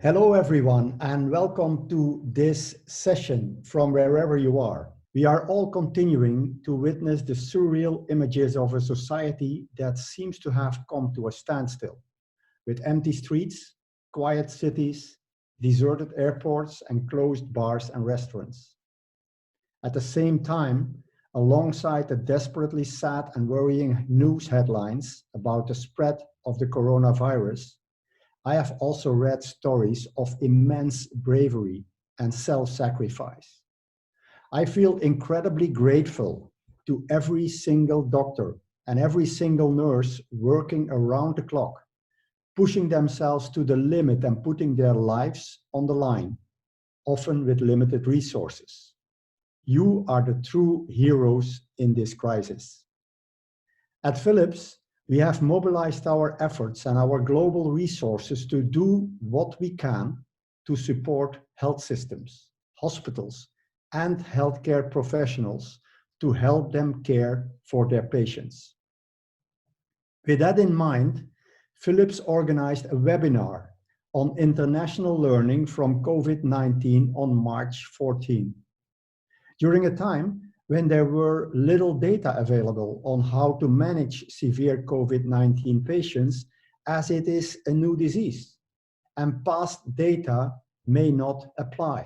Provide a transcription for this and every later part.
Hello everyone and welcome to this session from wherever you are. We are all continuing to witness the surreal images of a society that seems to have come to a standstill, with empty streets, quiet cities, deserted airports and closed bars and restaurants. At the same time, alongside the desperately sad and worrying news headlines about the spread of the coronavirus, I have also read stories of immense bravery and self-sacrifice. I feel incredibly grateful to every single doctor and every single nurse working around the clock, pushing themselves to the limit and putting their lives on the line, often with limited resources. You are the true heroes in this crisis. At Philips, we have mobilized our efforts and our global resources to do what we can to support health systems, hospitals, and healthcare professionals to help them care for their patients. With that in mind, Philips organized a webinar on international learning from COVID-19 on March 14. During a time when there were little data available on how to manage severe COVID-19 patients, as it is a new disease, and past data may not apply.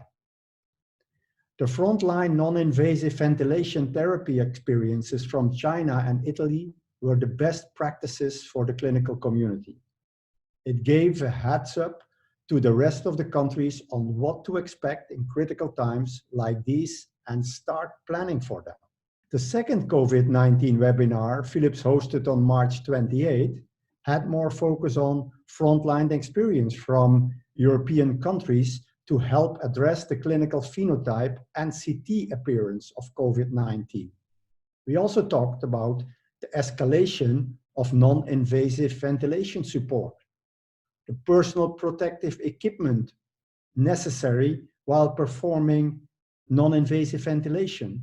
The frontline non-invasive ventilation therapy experiences from China and Italy were the best practices for the clinical community. It gave a heads up to the rest of the countries on what to expect in critical times like these and start planning for them. The second COVID-19 webinar Philips hosted on March 28 had more focus on frontline experience from European countries to help address the clinical phenotype and CT appearance of COVID-19. We also talked about the escalation of non-invasive ventilation support, the personal protective equipment necessary while performing non-invasive ventilation.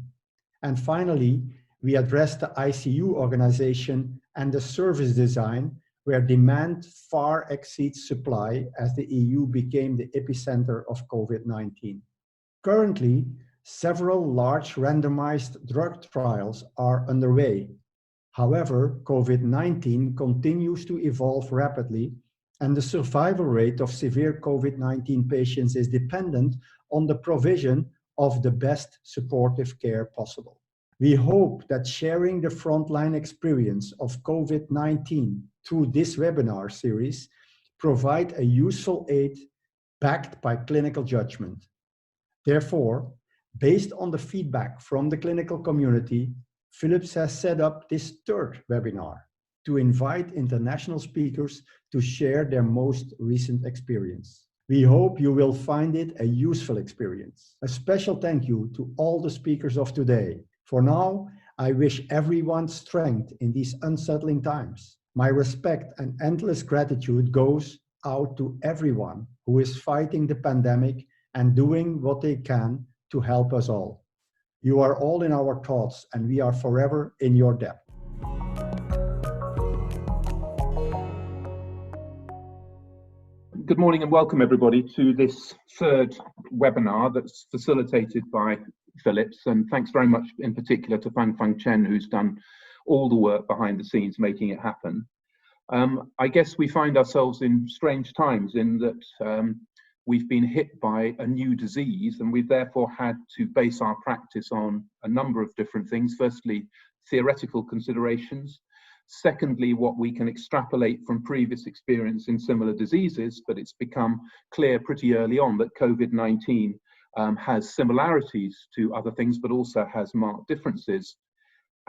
And finally, we addressed the ICU organization and the service design where demand far exceeds supply as the EU became the epicenter of COVID-19. Currently, several large randomized drug trials are underway. However, COVID-19 continues to evolve rapidly, and the survival rate of severe COVID-19 patients is dependent on the provision of the best supportive care possible. We hope that sharing the frontline experience of COVID-19 through this webinar series provide a useful aid backed by clinical judgment. Therefore, based on the feedback from the clinical community, Philips has set up this third webinar to invite international speakers to share their most recent experience. We hope you will find it a useful experience. A special thank you to all the speakers of today. For now, I wish everyone strength in these unsettling times. My respect and endless gratitude goes out to everyone who is fighting the pandemic and doing what they can to help us all. You are all in our thoughts and we are forever in your debt. Good morning and welcome everybody to this third webinar that's facilitated by Philips, and thanks very much in particular to Fang Chen, who's done all the work behind the scenes making it happen. I guess we find ourselves in strange times in that we've been hit by a new disease and we've therefore had to base our practice on a number of different things. Firstly, theoretical considerations. Secondly, what we can extrapolate from previous experience in similar diseases, but it's become clear pretty early on that COVID-19 has similarities to other things, but also has marked differences.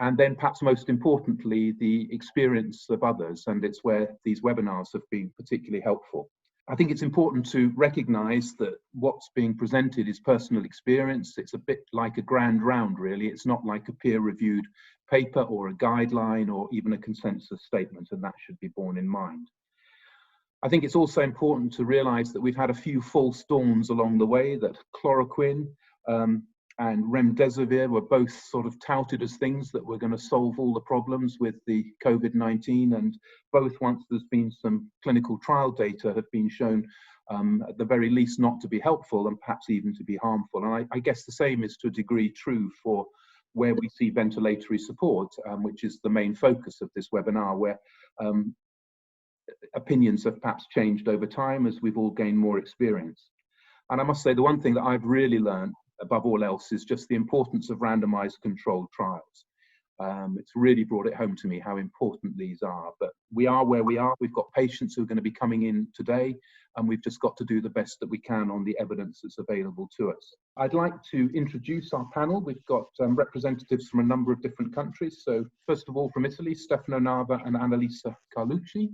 And then perhaps most importantly, the experience of others, and it's where these webinars have been particularly helpful. I think it's important to recognize that what's being presented is personal experience. It's a bit like a grand round, really. It's not like a peer-reviewed paper or a guideline or even a consensus statement, and that should be borne in mind. I think it's also important to realize that we've had a few false dawns along the way, that chloroquine and remdesivir were both sort of touted as things that were going to solve all the problems with the COVID-19, and both, once there's been some clinical trial data, have been shown at the very least not to be helpful and perhaps even to be harmful. And I guess the same is to a degree true for where we see ventilatory support, which is the main focus of this webinar, where opinions have perhaps changed over time as we've all gained more experience. And I must say, the one thing that I've really learned above all else is just the importance of randomized controlled trials. It's really brought it home to me how important these are. But we are where we are. We've got patients who are going to be coming in today, and we've just got to do the best that we can on the evidence that's available to us. I'd like to introduce our panel. We've got representatives from a number of different countries. So first of all, from Italy, Stefano Nava and Annalisa Carlucci.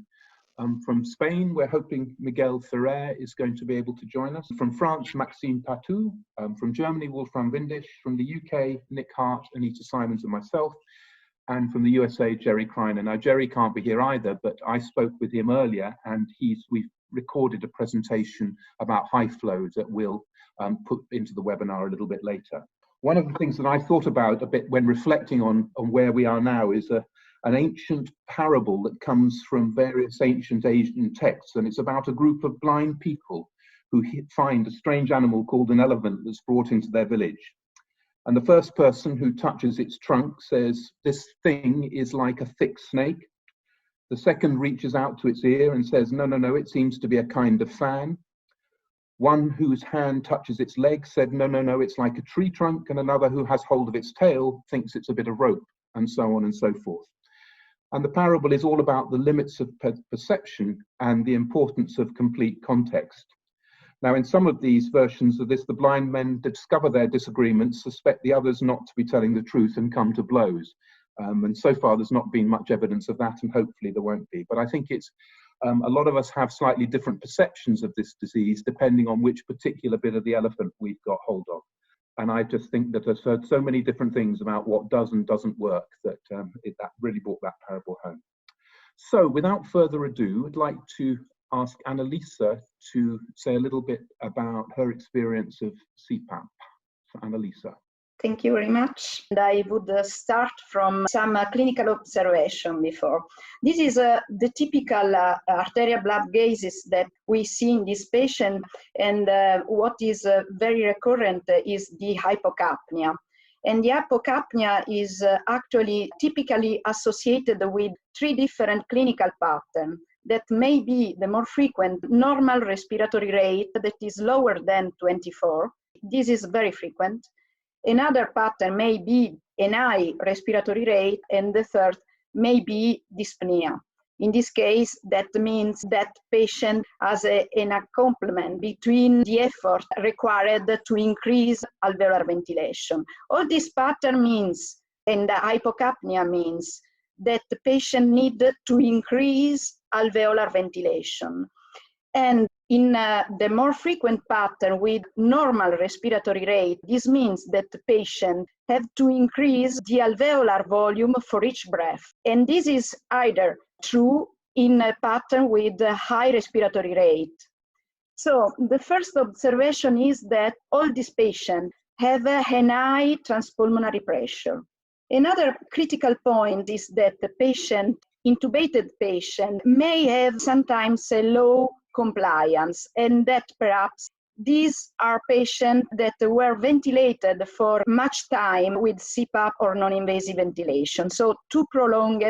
From Spain, we're hoping Miguel Ferrer is going to be able to join us. From France, Maxime Patout. From Germany, Wolfram Windisch. From the UK, Nick Hart, Anita Simonds and myself. And from the USA, Gerard Criner. Now, Jerry can't be here either, but I spoke with him earlier, and we've recorded a presentation about high flow that we'll put into the webinar a little bit later. One of the things that I thought about a bit when reflecting on where we are now is an ancient parable that comes from various ancient Asian texts, and it's about a group of blind people who find a strange animal called an elephant that's brought into their village. And the first person who touches its trunk says, "This thing is like a thick snake." The second reaches out to its ear and says, "No, no, no, it seems to be a kind of fan." One whose hand touches its leg said, "No, no, no, it's like a tree trunk." And another who has hold of its tail thinks it's a bit of rope, and so on and so forth. And the parable is all about the limits of perception and the importance of complete context. Now, in some of these versions of this, the blind men discover their disagreements, suspect the others not to be telling the truth, and come to blows. And so far, there's not been much evidence of that, and hopefully there won't be. But I think it's a lot of us have slightly different perceptions of this disease, depending on which particular bit of the elephant we've got hold of. And I just think that I've heard so many different things about what does and doesn't work that that really brought that parable home. So without further ado, I'd like to ask Annalisa to say a little bit about her experience of Cpap. So Annalisa. Thank you very much. And I would start from some clinical observation before. This is the typical arterial blood gases that we see in this patient, and what is very recurrent is the hypoxemia. And the hypoxemia is actually typically associated with 3 different clinical patterns that may be the more frequent normal respiratory rate that is lower than 24. This is very frequent. Another pattern may be an high respiratory rate, and the third may be dyspnea. In this case, that means that patient has an accompaniment between the effort required to increase alveolar ventilation. All this pattern means, and the hypoxemia means, that the patient needs to increase alveolar ventilation. And in the more frequent pattern with normal respiratory rate, this means that the patient have to increase the alveolar volume for each breath. And this is either true in a pattern with a high respiratory rate. So the first observation is that all these patients have a high transpulmonary pressure. Another critical point is that the patient, intubated patient, may have sometimes a low compliance, and that perhaps these are patients that were ventilated for much time with Cpap or non-invasive ventilation, so too prolonged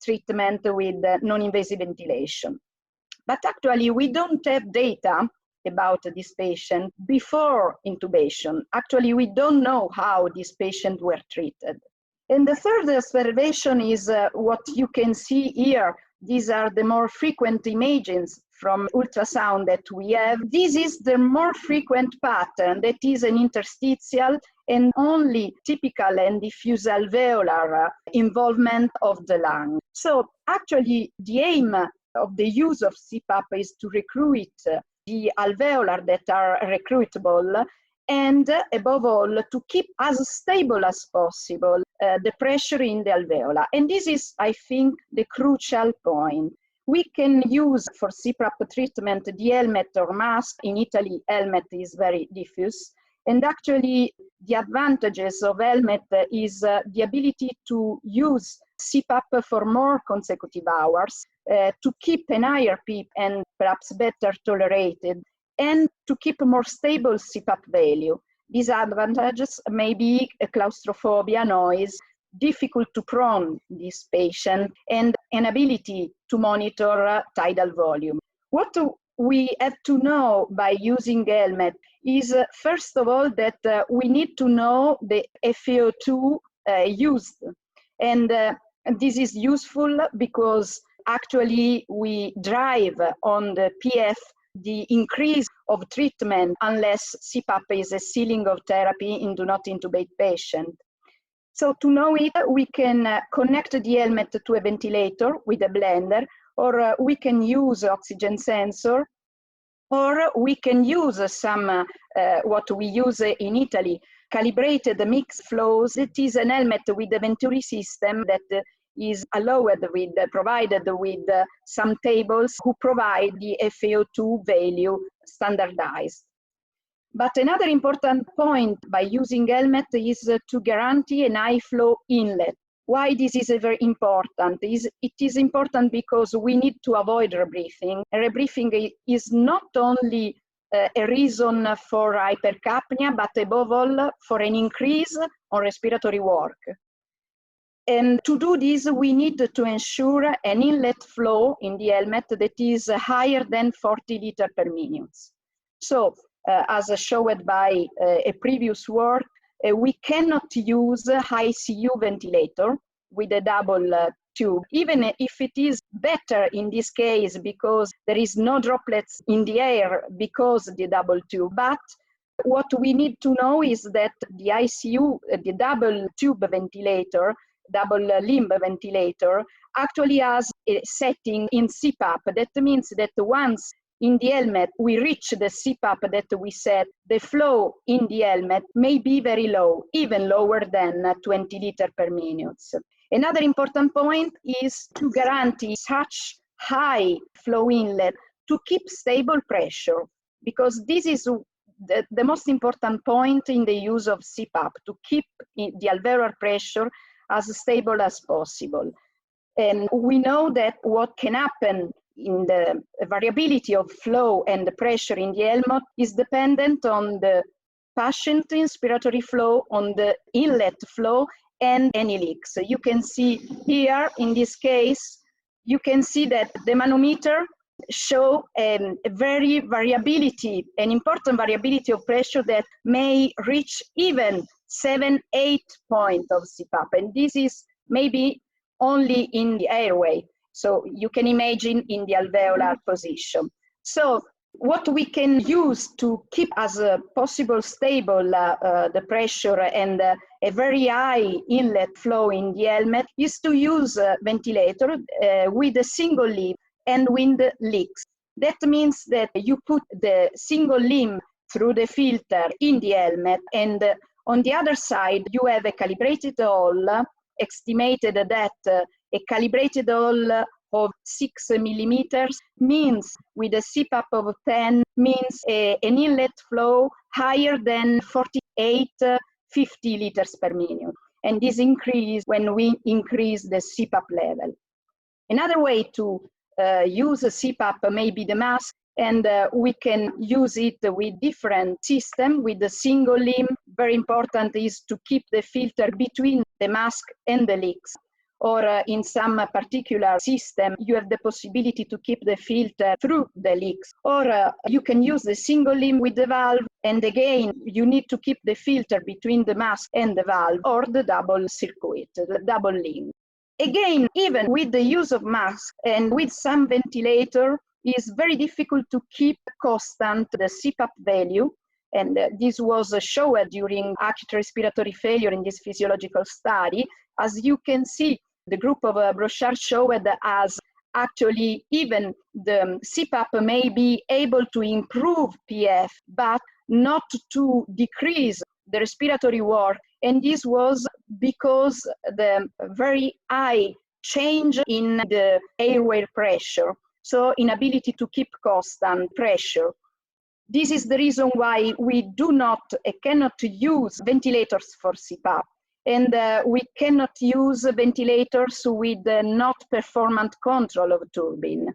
treatment with non-invasive ventilation. But actually, we don't have data about this patient before intubation. Actually, we don't know how these patients were treated. And the third observation is what you can see here. These are the more frequent images from ultrasound that we have. This is the more frequent pattern that is an interstitial and only typical and diffuse alveolar involvement of the lung. So actually the aim of the use of Cpap is to recruit the alveolar that are recruitable, and above all, to keep as stable as possible the pressure in the alveolar. And this is, I think, the crucial point. We can use for Cpap treatment the helmet or mask. In Italy, helmet is very diffuse. And actually, the advantages of helmet is the ability to use Cpap for more consecutive hours, to keep an higher PEEP and perhaps better tolerated. and to keep a more stable Cpap value. Disadvantages may be claustrophobia, noise, difficult to prone this patient, and inability to monitor tidal volume. What we have to know by using helmet is, first of all, that we need to know the FiO2 used. And this is useful because actually we drive on the PF the increase of treatment unless Cpap is a ceiling of therapy and do not intubate patient. So to know it, we can connect the helmet to a ventilator with a blender, or we can use oxygen sensor, or we can use some, what we use in Italy, calibrated mixed flows. It is an helmet with a Venturi system that is allowed with, provided with some tables who provide the FiO2 value standardized. But another important point by using helmet is to guarantee an high flow inlet. Why this is very important? It is important because we need to avoid rebreathing. Rebreathing is not only a reason for hypercapnia, but above all for an increase on respiratory work. And to do this, we need to ensure an inlet flow in the helmet that is higher than 40 liters per minute. So, as showed by a previous work, we cannot use a high CU ventilator with a double tube, even if it is better in this case because there is no droplets in the air because of the double tube. But what we need to know is that the ICU, the double tube ventilator, double limb ventilator, actually has a setting in Cpap. That means that once in the helmet we reach the Cpap that we set, the flow in the helmet may be very low, even lower than 20 liters per minute. Another important point is to guarantee such high flow inlet to keep stable pressure, because this is the most important point in the use of Cpap, to keep the alveolar pressure as stable as possible. And we know that what can happen in the variability of flow and the pressure in the helmet is dependent on the patient inspiratory flow, on the inlet flow, and any leaks. So you can see here, in this case, you can see that the manometer show a very variability, an important variability of pressure that may reach even 7-8 points of Cpap, and this is maybe only in the airway. So you can imagine in the alveolar position. So what we can use to keep as a possible stable the pressure and a very high inlet flow in the helmet is to use a ventilator with a single limb and wind leaks. That means that you put the single limb through the filter in the helmet, and on the other side you have a calibrated hole, estimated that a calibrated hole of 6 millimeters means with a Cpap of 10 means an inlet flow higher than 48-50 liters per minute. And this increase when we increase the Cpap level. Another way to use a Cpap may be the mask, and we can use it with different system. With the single limb, very important is to keep the filter between the mask and the leaks. Or in some particular system, you have the possibility to keep the filter through the leaks. Or you can use the single limb with the valve, and again, you need to keep the filter between the mask and the valve, or the double circuit, the double link. Again, even with the use of mask and with some ventilator, it's very difficult to keep constant the Cpap value. And this was shown during acute respiratory failure in this physiological study. As you can see, the group of Brochard showed as actually even the Cpap may be able to improve PF, but not to decrease the respiratory work. And this was because the very high change in the airway pressure, so inability to keep constant pressure. This is the reason why we do not, cannot use ventilators for Cpap. And we cannot use ventilators with not performant control of turbine.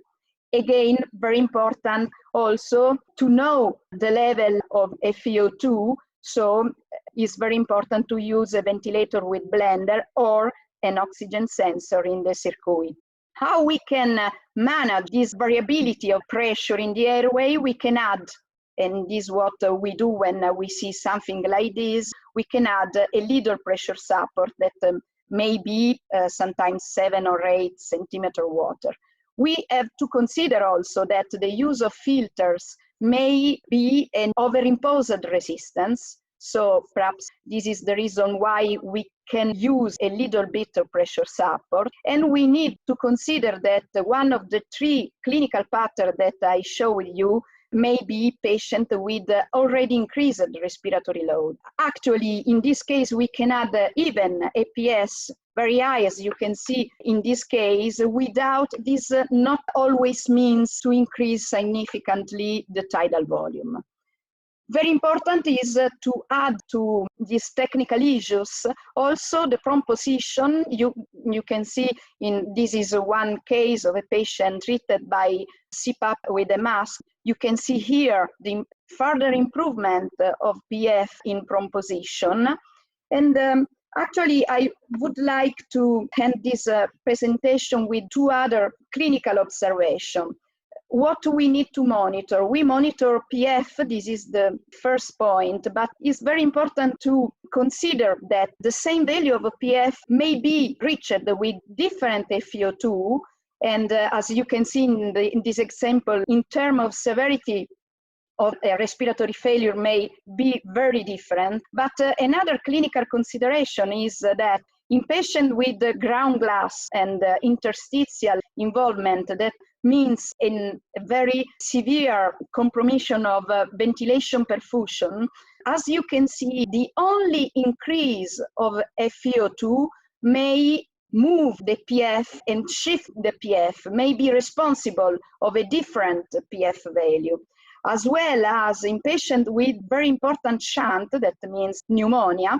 Again, very important also to know the level of FeO2. So it's very important to use a ventilator with blender or an oxygen sensor in the circuit. How we can manage this variability of pressure in the airway? We can add, and this is what we do when we see something like this, we can add a little pressure support that may be sometimes 7 or 8 centimeter water. We have to consider also that the use of filters may be an overimposed resistance. So perhaps this is the reason why we can use a little bit of pressure support. And we need to consider that one of the 3 clinical patterns that I showed you may be patient with already increased respiratory load. Actually, in this case, we can add even APS very high, as you can see in this case, without this not always means to increase significantly the tidal volume. Very important is to add to these technical issues also the prone position. You can see this is one case of a patient treated by Cpap with a mask. You can see here the further improvement of PF in prone position. And actually, I would like to end this presentation with 2 other clinical observations. What do we need to monitor? We monitor PF, this is the first point, but it's very important to consider that the same value of a PF may be reached with different FeO2, and as you can see in this example, in terms of severity of a respiratory failure may be very different. But another clinical consideration is that in patients with ground glass and interstitial involvement, that means in a very severe compromission of ventilation perfusion, as you can see, the only increase of FeO2 may move the PF and shift the PF, may be responsible of a different PF value. As well as in patients with very important shunt, that means pneumonia.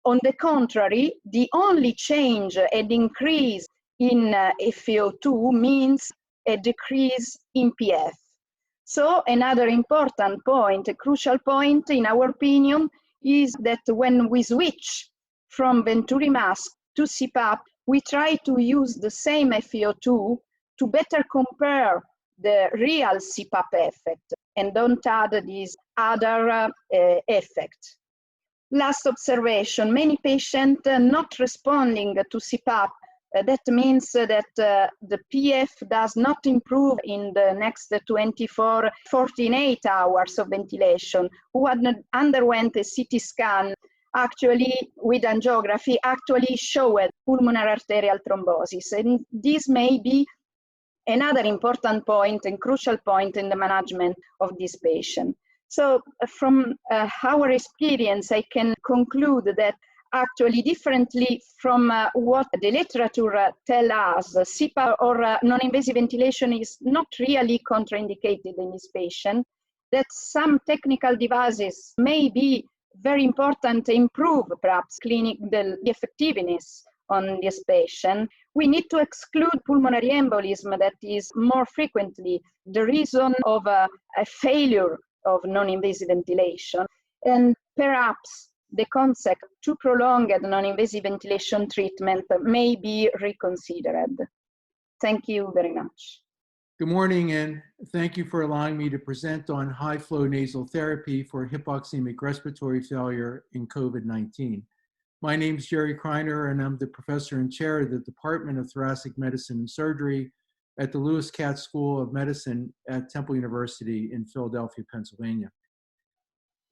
On the contrary, the only change and increase in FeO2 means a decrease in PF. So another important point, a crucial point in our opinion, is that when we switch from Venturi mask to Cpap, we try to use the same FeO2 to better compare the real Cpap effect and don't add this other effect. Last observation, many patients not responding to Cpap. That means that the PF does not improve in the next 24, 48 hours of ventilation, who underwent a CT scan actually with angiography actually showed pulmonary arterial thrombosis. And this may be another important point and crucial point in the management of this patient. So from our experience, I can conclude that actually differently from what the literature tells us, Cpap or non-invasive ventilation is not really contraindicated in this patient, that some technical devices may be very important to improve perhaps the effectiveness on this patient. We need to exclude pulmonary embolism that is more frequently the reason of a failure of non-invasive ventilation, and perhaps the concept to prolonged non-invasive ventilation treatment may be reconsidered. Thank you very much. Good morning, and thank you for allowing me to present on high-flow nasal therapy for hypoxemic respiratory failure in COVID-19. My name is Gerard Criner, and I'm the professor and chair of the Department of Thoracic Medicine and Surgery at the Lewis Katz School of Medicine at Temple University in Philadelphia, Pennsylvania.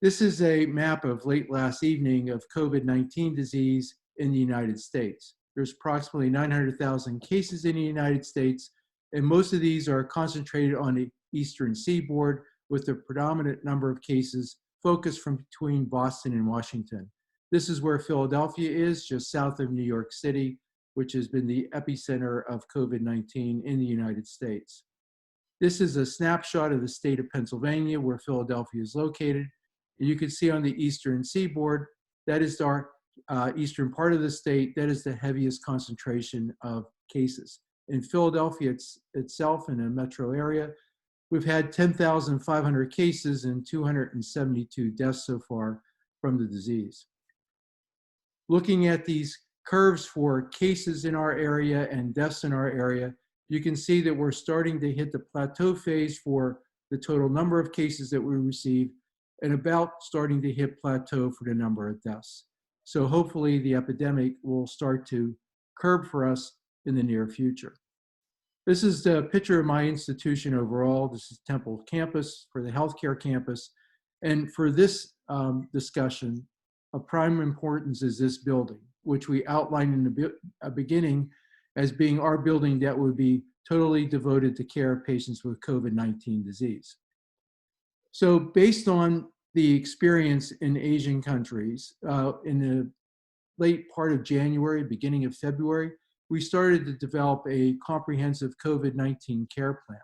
This is a map of late last evening of COVID-19 disease in the United States. There's approximately 900,000 cases in the United States, and most of these are concentrated on the eastern seaboard, with the predominant number of cases focused from between Boston and Washington. This is where Philadelphia is, just south of New York City, which has been the epicenter of COVID-19 in the United States. This is a snapshot of the state of Pennsylvania, where Philadelphia is located. And you can see on the eastern seaboard, that is our eastern part of the state, that is the heaviest concentration of cases. In Philadelphia itself, in a metro area, we've had 10,500 cases and 272 deaths so far from the disease. Looking at these curves for cases in our area and deaths in our area, you can see that we're starting to hit the plateau phase for the total number of cases that we receive and about starting to hit plateau for the number of deaths. So hopefully the epidemic will start to curb for us in the near future. This is the picture of my institution overall. This is Temple campus for the healthcare campus. And for this discussion, of prime importance is this building, which we outlined in the beginning as being our building that would be totally devoted to care of patients with COVID-19 disease. So based on the experience in Asian countries, in the late part of January, beginning of February, we started to develop a comprehensive COVID-19 care plan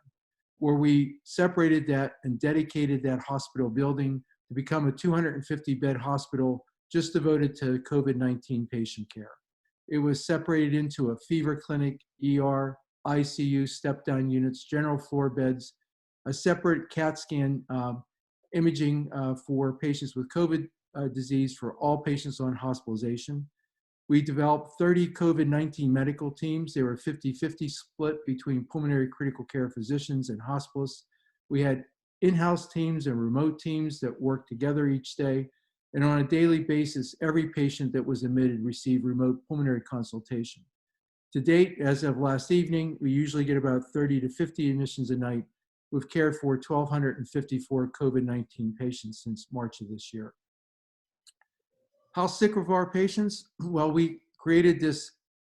where we separated that and dedicated that hospital building to become a 250-bed hospital just devoted to COVID-19 patient care. It was separated into a fever clinic, ER, ICU, step-down units, general floor beds, a separate CAT scan imaging for patients with COVID disease for all patients on hospitalization. We developed 30 COVID-19 medical teams. They were 50-50 split between pulmonary critical care physicians and hospitalists. We had in-house teams and remote teams that worked together each day. And on a daily basis, every patient that was admitted received remote pulmonary consultation. To date, as of last evening, we usually get about 30 to 50 admissions a night. We've cared for 1,254 COVID-19 patients since March of this year. How sick are our patients? Well, we created this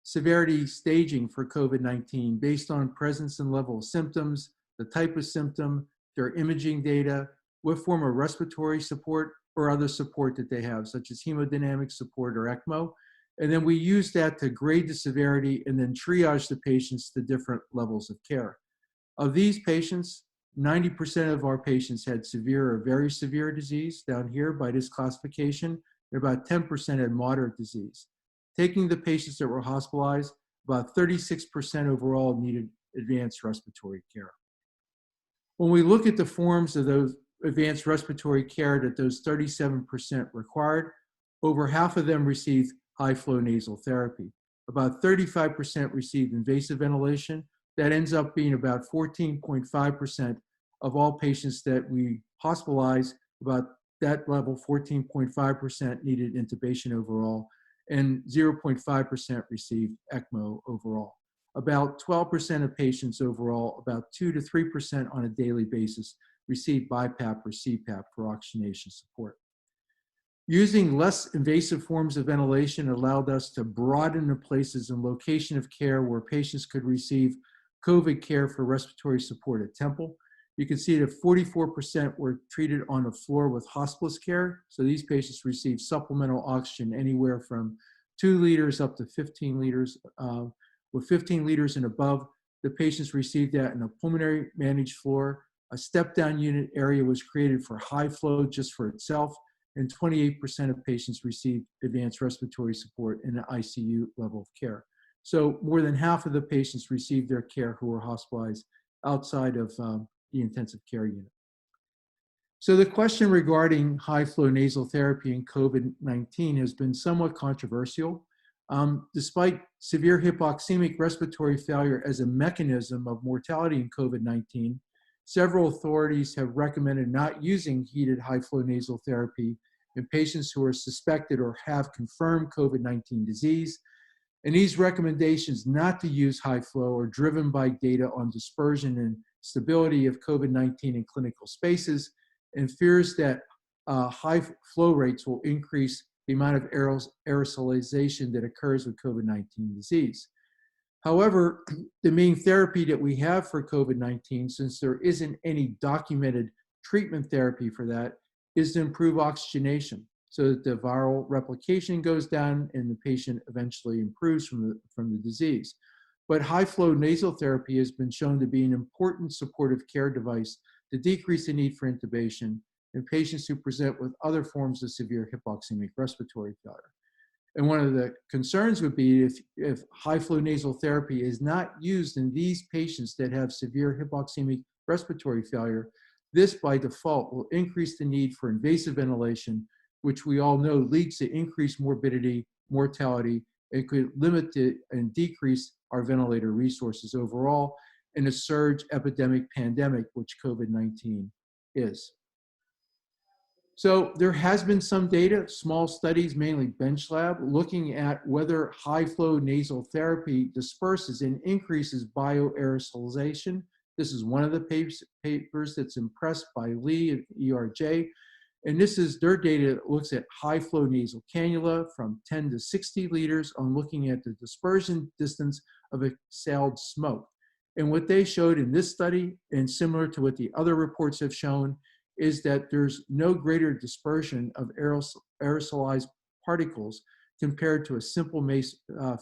severity staging for COVID-19 based on presence and level of symptoms, the type of symptom, their imaging data, what form of respiratory support or other support that they have, such as hemodynamic support or ECMO. And then we use that to grade the severity and then triage the patients to different levels of care. Of these patients, 90% of our patients had severe or very severe disease down here by this classification, and about 10% had moderate disease. Taking the patients that were hospitalized, about 36% overall needed advanced respiratory care. When we look at the forms of those advanced respiratory care that those 37% required, over half of them received high-flow nasal therapy. About 35% received invasive ventilation. That ends up being about 14.5% of all patients that we hospitalized. About that level, 14.5% needed intubation overall, and 0.5% received ECMO overall. About 12% of patients overall, about 2 to 3% on a daily basis, received BiPAP or Cpap for oxygenation support. Using less invasive forms of ventilation allowed us to broaden the places and location of care where patients could receive COVID care for respiratory support at Temple. You can see that 44% were treated on the floor with hospice care. So these patients received supplemental oxygen anywhere from 2 liters up to 15 liters. With 15 liters and above, the patients received that in a pulmonary managed floor. A step-down unit area was created for high flow just for itself, and 28% of patients received advanced respiratory support in an ICU level of care. So more than half of the patients received their care who were hospitalized outside of the intensive care unit. So the question regarding high-flow nasal therapy in COVID-19 has been somewhat controversial. Despite severe hypoxemic respiratory failure as a mechanism of mortality in COVID-19, several authorities have recommended not using heated high-flow nasal therapy in patients who are suspected or have confirmed COVID-19 disease. And these recommendations not to use high flow are driven by data on dispersion and stability of COVID-19 in clinical spaces and fears that high flow rates will increase the amount of aerosolization that occurs with COVID-19 disease. However, the main therapy that we have for COVID-19, since there isn't any documented treatment therapy for that, is to improve oxygenation so that the viral replication goes down and the patient eventually improves from the disease. But high-flow nasal therapy has been shown to be an important supportive care device to decrease the need for intubation in patients who present with other forms of severe hypoxemic respiratory failure. And one of the concerns would be if high flow nasal therapy is not used in these patients that have severe hypoxemic respiratory failure, this by default will increase the need for invasive ventilation, which we all know leads to increased morbidity, mortality, and could limit and decrease our ventilator resources overall in a surge epidemic pandemic, which COVID-19 is. So there has been some data, small studies, mainly bench lab, looking at whether high flow nasal therapy disperses and increases bioaerosolization. This is one of the papers that's impressed by Lee at ERJ. And this is their data that looks at high flow nasal cannula from 10 to 60 liters on looking at the dispersion distance of exhaled smoke. And what they showed in this study, and similar to what the other reports have shown, is that there's no greater dispersion of aerosolized particles compared to a simple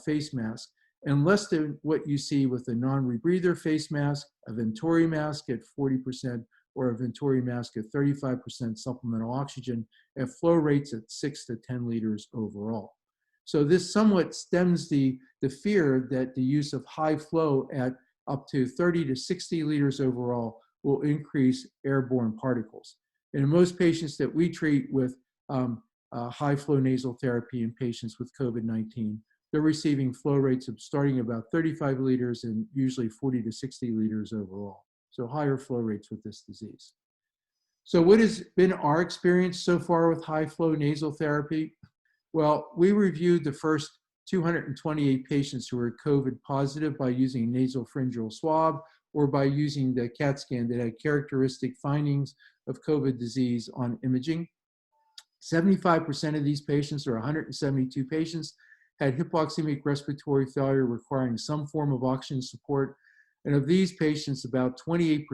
face mask, and less than what you see with a non-rebreather face mask, a Venturi mask at 40%, or a Venturi mask at 35% supplemental oxygen at flow rates at 6 to 10 liters overall. So this somewhat stems the fear that the use of high flow at up to 30 to 60 liters overall will increase airborne particles. And in most patients that we treat with high flow nasal therapy in patients with COVID-19, they're receiving flow rates of starting about 35 liters and usually 40 to 60 liters overall. So higher flow rates with this disease. So what has been our experience so far with high flow nasal therapy? Well, we reviewed the first 228 patients who were COVID positive by using nasopharyngeal swab or by using the CAT scan that had characteristic findings of COVID disease on imaging. 75% of these patients, or 172 patients, had hypoxemic respiratory failure requiring some form of oxygen support. And of these patients, about 28%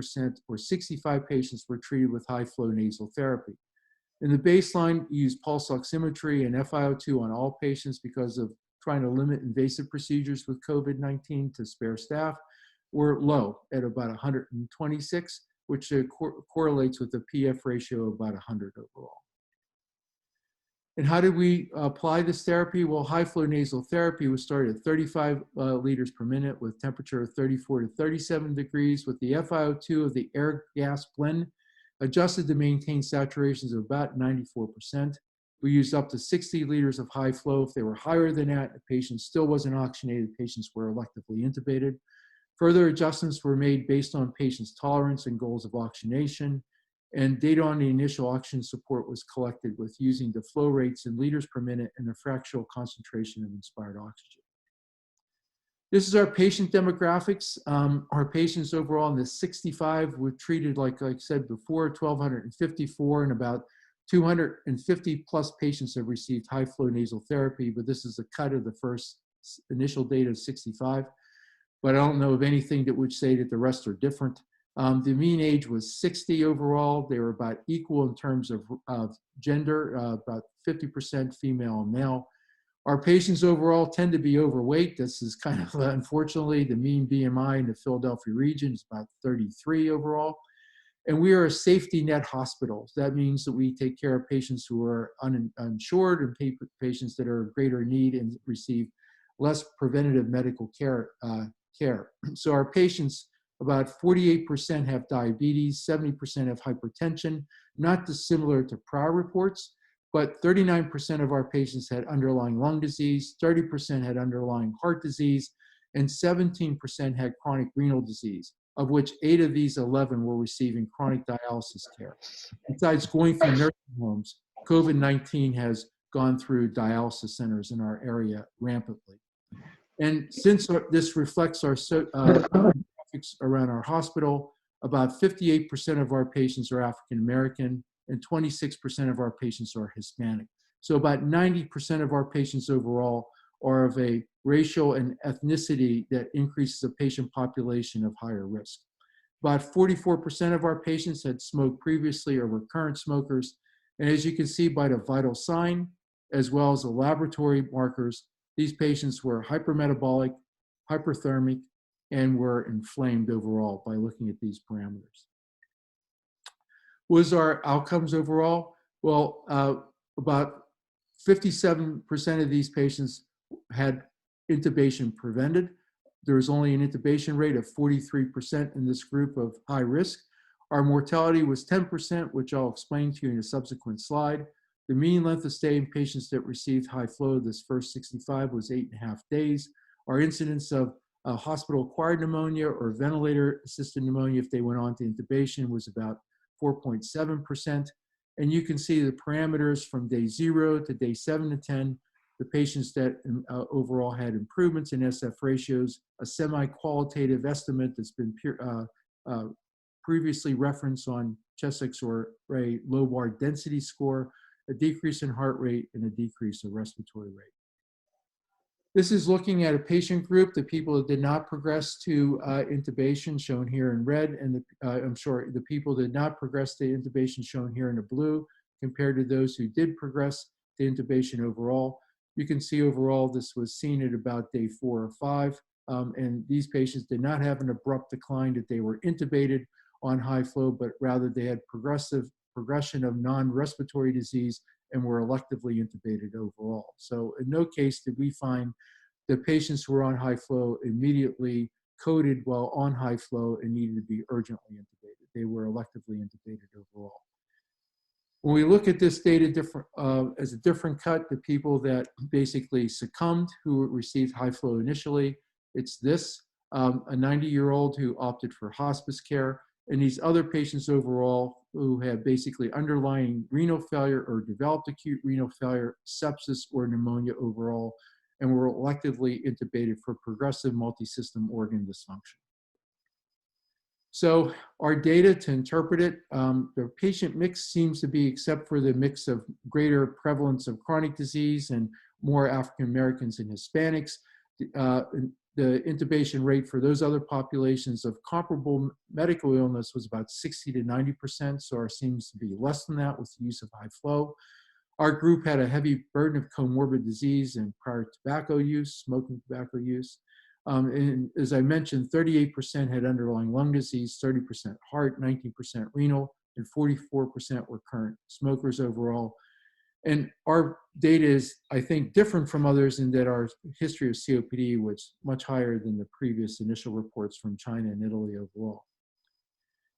or 65 patients were treated with high flow nasal therapy. In the baseline, we used pulse oximetry and FiO2 on all patients because of trying to limit invasive procedures with COVID-19 to spare staff, were low at about 126, which correlates with a PF ratio of about 100 overall. And how did we apply this therapy? Well, high flow nasal therapy was started at 35 liters per minute with temperature of 34 to 37 degrees, with the FiO2 of the air gas blend adjusted to maintain saturations of about 94%. We used up to 60 liters of high flow. If they were higher than that, the patient still wasn't oxygenated, patients were electively intubated. Further adjustments were made based on patients' tolerance and goals of oxygenation, and data on the initial oxygen support was collected with using the flow rates in liters per minute and the fractional concentration of inspired oxygen. This is our patient demographics. Our patients overall in the 65 were treated, like I said before, 1,254, and about 250 plus patients have received high flow nasal therapy, but this is a cut of the first initial data of 65. But I don't know of anything that would say that the rest are different. The mean age was 60 overall. They were about equal in terms of gender, about 50% female and male. Our patients overall tend to be overweight. This is kind of, unfortunately, the mean BMI in the Philadelphia region is about 33 overall. And we are a safety net hospital. That means that we take care of patients who are uninsured and patients that are of greater need and receive less preventative medical care. So our patients, about 48% have diabetes, 70% have hypertension, not dissimilar to prior reports, but 39% of our patients had underlying lung disease, 30% had underlying heart disease, and 17% had chronic renal disease, of which 8 of these 11 were receiving chronic dialysis care. Besides going through nursing homes, COVID-19 has gone through dialysis centers in our area rampantly. And since this reflects our demographics around our hospital, about 58% of our patients are African American and 26% of our patients are Hispanic. So about 90% of our patients overall are of a racial and ethnicity that increases a patient population of higher risk. About 44% of our patients had smoked previously or were current smokers. And as you can see by the vital sign, as well as the laboratory markers, these patients were hypermetabolic, hyperthermic, and were inflamed overall by looking at these parameters. What was our outcomes overall? Well, about 57% of these patients had intubation prevented. There was only an intubation rate of 43% in this group of high risk. Our mortality was 10%, which I'll explain to you in a subsequent slide. The mean length of stay in patients that received high flow, this first 65, was 8.5 days. Our incidence of hospital-acquired pneumonia or ventilator-assisted pneumonia, if they went on to intubation, was about 4.7%. And you can see the parameters from day 0 to day 7 to 10, the patients that overall had improvements in SF ratios, a semi-qualitative estimate that's been previously referenced on chest X-ray lobar density score, a decrease in heart rate, and a decrease in respiratory rate. This is looking at a patient group, the people that did not progress to intubation, shown here in red, and the people that did not progress to intubation, shown here in the blue, compared to those who did progress to intubation overall. You can see overall this was seen at about day 4 or 5, and these patients did not have an abrupt decline that they were intubated on high flow, but rather they had progression of non-respiratory disease and were electively intubated overall. So in no case did we find that patients who were on high flow immediately coded while on high flow and needed to be urgently intubated. They were electively intubated overall. When we look at this data as a different cut, the people that basically succumbed who received high flow initially, it's this, a 90-year-old who opted for hospice care, and these other patients overall who had basically underlying renal failure or developed acute renal failure, sepsis, or pneumonia overall, and were electively intubated for progressive multisystem organ dysfunction. So our data to interpret it, the patient mix seems to be, except for the mix of greater prevalence of chronic disease and more African Americans and Hispanics, the intubation rate for those other populations of comparable medical illness was about 60 to 90%, so ours seems to be less than that with the use of high flow. Our group had a heavy burden of comorbid disease and prior tobacco use, smoking tobacco use. And as I mentioned, 38% had underlying lung disease, 30% heart, 19% renal, and 44% were current smokers overall. And our data is, I think, different from others in that our history of COPD was much higher than the previous initial reports from China and Italy overall.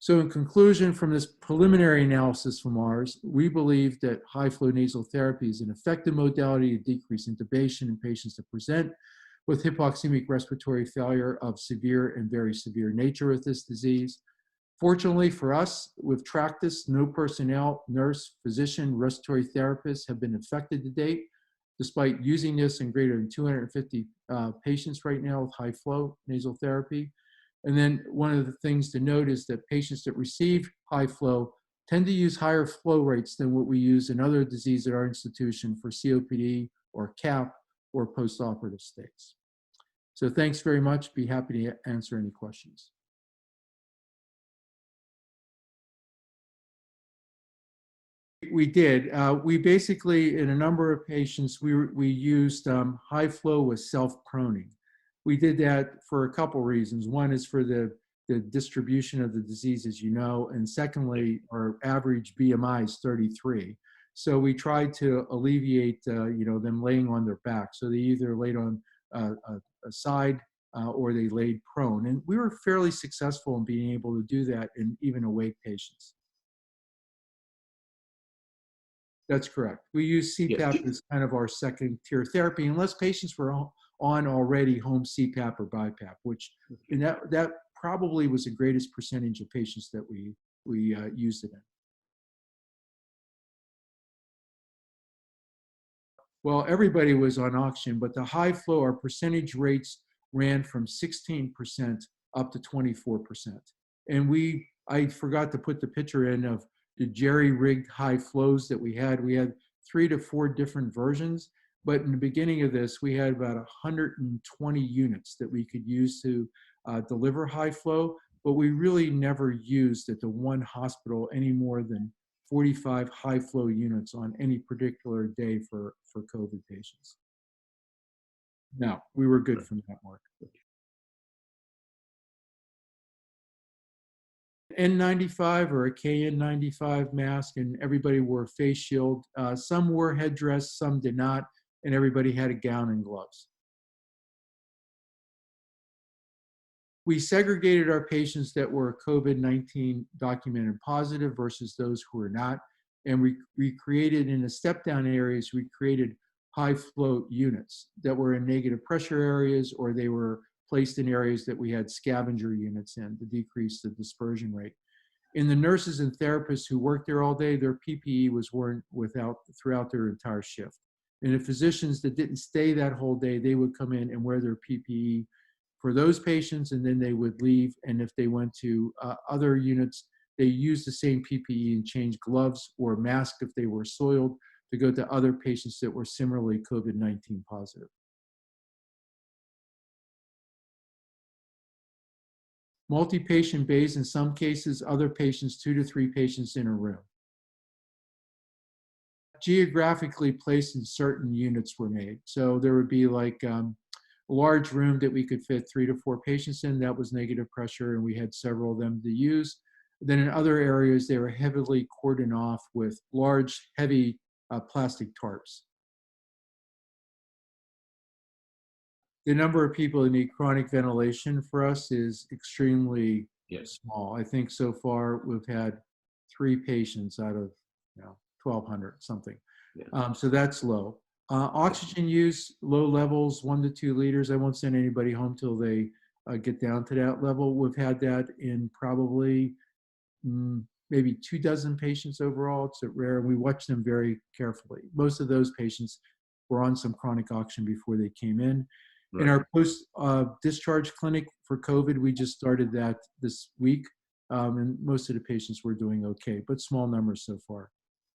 So in conclusion, from this preliminary analysis from ours, we believe that high-flow nasal therapy is an effective modality to decrease intubation in patients that present with hypoxemic respiratory failure of severe and very severe nature with this disease. Fortunately for us, we've tracked this. No personnel, nurse, physician, respiratory therapists have been affected to date, despite using this in greater than 250 patients right now with high-flow nasal therapy. And then one of the things to note is that patients that receive high flow tend to use higher flow rates than what we use in other diseases at our institution for COPD or CAP or postoperative states. So thanks very much. Be happy to answer any questions. We did. We basically, in a number of patients, we used high flow with self-proning. We did that for a couple reasons. One is for the distribution of the disease, as you know, and secondly, our average BMI is 33. So we tried to alleviate, them laying on their back. So they either laid on a side or they laid prone. And we were fairly successful in being able to do that in even awake patients. That's correct. We use CPAP as kind of our second tier therapy, unless patients were on already home CPAP or BiPAP, which and that probably was the greatest percentage of patients that we used it in. Well, everybody was on oxygen, but the high flow, our percentage rates ran from 16% up to 24%. And I forgot to put the picture in of the jerry-rigged high flows that we had. We had 3 to 4 different versions, but in the beginning of this, we had about 120 units that we could use to deliver high flow, but we really never used at the one hospital any more than 45 high flow units on any particular day for COVID patients. No, we were good from that mark. N95 or a KN95 mask, and everybody wore a face shield. Some wore headdress, some did not, and everybody had a gown and gloves. We segregated our patients that were COVID-19 documented positive versus those who were not. And we created, in the step-down areas, we created high flow units that were in negative pressure areas, or they were placed in areas that we had scavenger units in to decrease the dispersion rate. In the nurses and therapists who worked there all day, their PPE was worn throughout their entire shift. And the physicians that didn't stay that whole day, they would come in and wear their PPE for those patients, and then they would leave. And if they went to other units, they used the same PPE and changed gloves or mask if they were soiled to go to other patients that were similarly COVID-19 positive. Multi-patient bays, in some cases, other patients, 2 to 3 patients in a room. Geographically placed in certain units were made. So there would be like a large room that we could fit 3 to 4 patients in. That was negative pressure, and we had several of them to use. Then in other areas, they were heavily cordoned off with large, heavy plastic tarps. The number of people that need chronic ventilation for us is extremely small. I think so far we've had 3 patients out of 1,200 something. So that's low. Oxygen use, low levels, 1 to 2 liters. I won't send anybody home till they get down to that level. We've had that in probably maybe 2 dozen patients overall. It's rare. We watch them very carefully. Most of those patients were on some chronic oxygen before they came in. Right. In our post-discharge clinic for COVID, we just started that this week, and most of the patients were doing okay, but small numbers so far.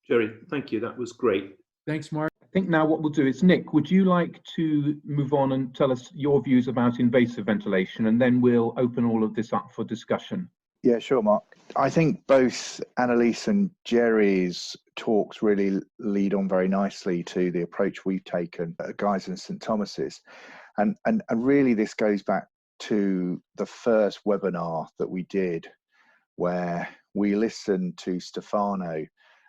Jerry, thank you. That was great. Thanks, Mark. I think now what we'll do is, Nick, would you like to move on and tell us your views about invasive ventilation, and then we'll open all of this up for discussion. Yeah, sure, Mark. I think both Annalisa and Jerry's talks really lead on very nicely to the approach we've taken at Guy's and St Thomas's. And really this goes back to the first webinar that we did, where we listened to Stefano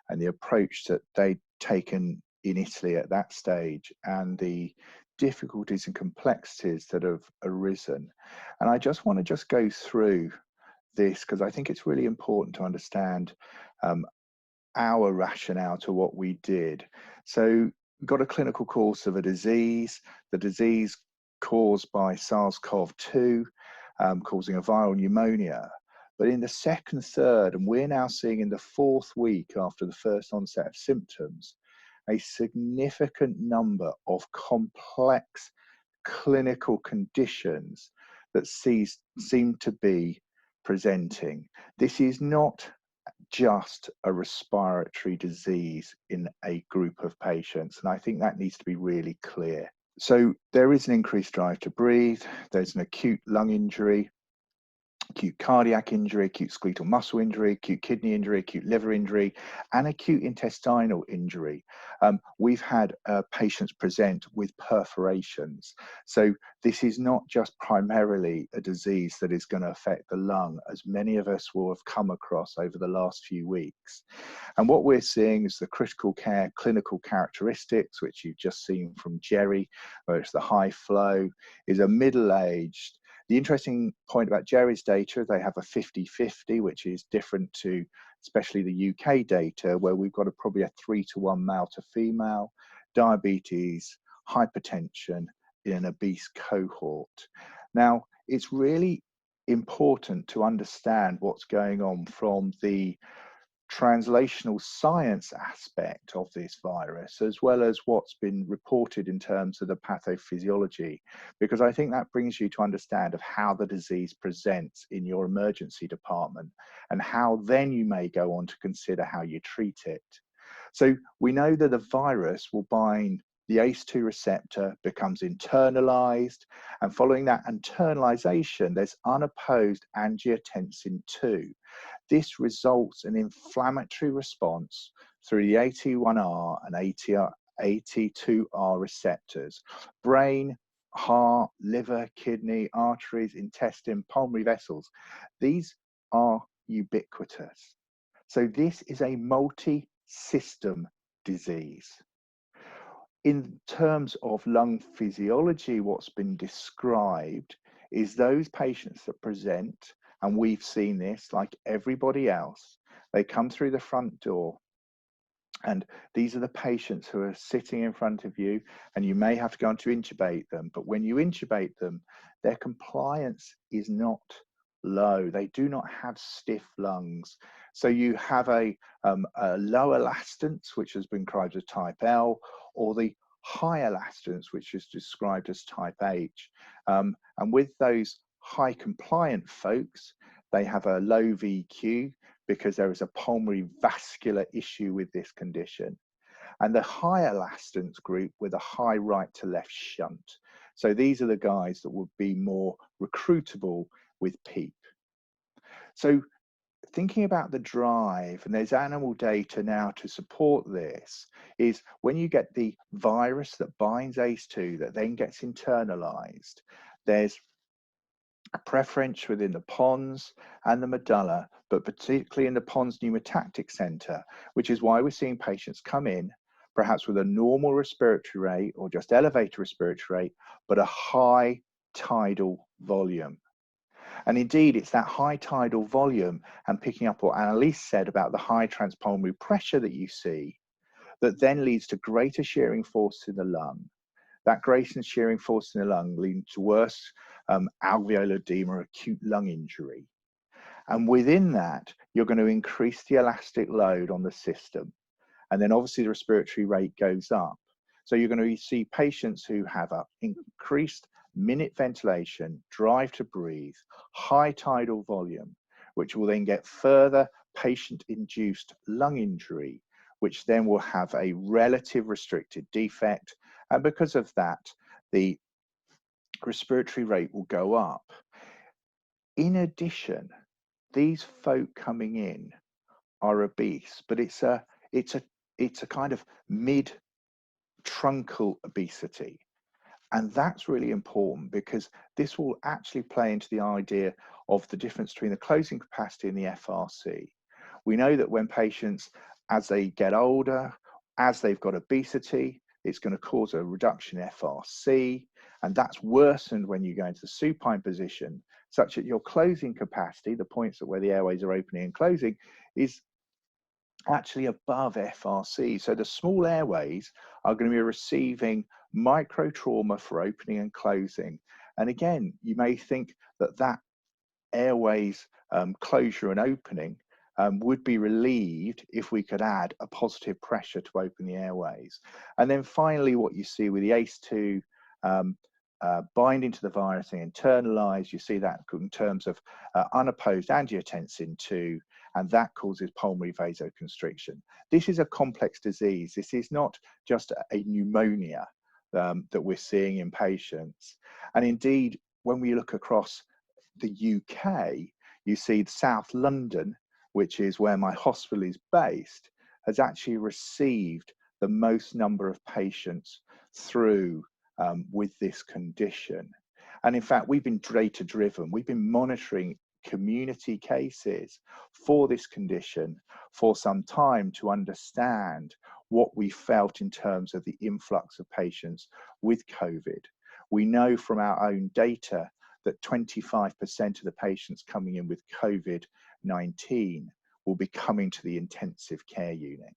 and the approach that they'd taken in Italy at that stage and the difficulties and complexities that have arisen. And I just want to go through this because I think it's really important to understand our rationale to what we did. So we got a clinical course of a disease, the disease caused by SARS-CoV-2, causing a viral pneumonia. But in the second, third, and we're now seeing in the 4th week after the first onset of symptoms, a significant number of complex clinical conditions that seem to be presenting. This is not just a respiratory disease in a group of patients, and I think that needs to be really clear. So there is an increased drive to breathe, there's an acute lung injury, acute cardiac injury, acute skeletal muscle injury, acute kidney injury, acute liver injury, and acute intestinal injury. We've had patients present with perforations. So this is not just primarily a disease that is going to affect the lung, as many of us will have come across over the last few weeks. And what we're seeing is the critical care clinical characteristics, which you've just seen from Jerry, where it's the high flow, is a middle-aged. The interesting point about Jerry's data, they have a 50-50, which is different to especially the UK data, where we've got probably a 3-to-1 male to female, diabetes, hypertension in an obese cohort. Now, it's really important to understand what's going on from the translational science aspect of this virus, as well as what's been reported in terms of the pathophysiology, because I think that brings you to understand of how the disease presents in your emergency department and how then you may go on to consider how you treat it. So we know that the virus will bind the ACE2 receptor, becomes internalized, and following that internalization, there's unopposed angiotensin II. This results in inflammatory response through the AT1R and AT2R receptors, brain, heart, liver, kidney, arteries, intestine, pulmonary vessels. These are ubiquitous. So this is a multi-system disease. In terms of lung physiology, what's been described is those patients that present, and we've seen this like everybody else, they come through the front door, and these are the patients who are sitting in front of you, and you may have to go on to intubate them. But when you intubate them, their compliance is not low. They do not have stiff lungs. So you have a low elastance, which has been described as type L, or the high elastance, which is described as type H. And with those high compliant folks, they have a low VQ because there is a pulmonary vascular issue with this condition. And the high elastance group with a high right to left shunt. So these are the guys that would be more recruitable with PEEP. So thinking about the drive, and there's animal data now to support this, is when you get the virus that binds ACE2 that then gets internalized, there's a preference within the pons and the medulla, but particularly in the pons pneumotactic center, which is why we're seeing patients come in perhaps with a normal respiratory rate or just elevated respiratory rate, but a high tidal volume. And indeed, it's that high tidal volume and picking up what Annalisa said about the high transpulmonary pressure that you see that then leads to greater shearing force in the lung. That greater shearing force in the lung leads to worse alveolar edema, acute lung injury. And within that, you're going to increase the elastic load on the system. And then obviously the respiratory rate goes up. So you're going to see patients who have an increased minute ventilation, drive to breathe, high tidal volume, which will then get further patient-induced lung injury, which then will have a relative restricted defect. And because of that, the respiratory rate will go up. In addition, these folk coming in are obese, but it's a kind of mid-truncal obesity. And that's really important because this will actually play into the idea of the difference between the closing capacity and the FRC. We know that when patients, as they get older, as they've got obesity, it's going to cause a reduction in FRC, and that's worsened when you go into the supine position, such that your closing capacity, the points at where the airways are opening and closing, is actually above FRC. So the small airways are going to be receiving micro trauma for opening and closing. And again, you may think that that airways closure and opening would be relieved if we could add a positive pressure to open the airways. And then finally, what you see with the ACE2 binding to the virus and internalized, you see that in terms of unopposed angiotensin 2, and that causes pulmonary vasoconstriction. This is a complex disease. This is not just a pneumonia that we're seeing in patients. And indeed, when we look across the UK, you see South London, which is where my hospital is based, has actually received the most number of patients through with this condition. And in fact, we've been data driven. We've been monitoring community cases for this condition for some time to understand what we felt in terms of the influx of patients with COVID. We know from our own data that 25% of the patients coming in with COVID-19 will be coming to the intensive care unit.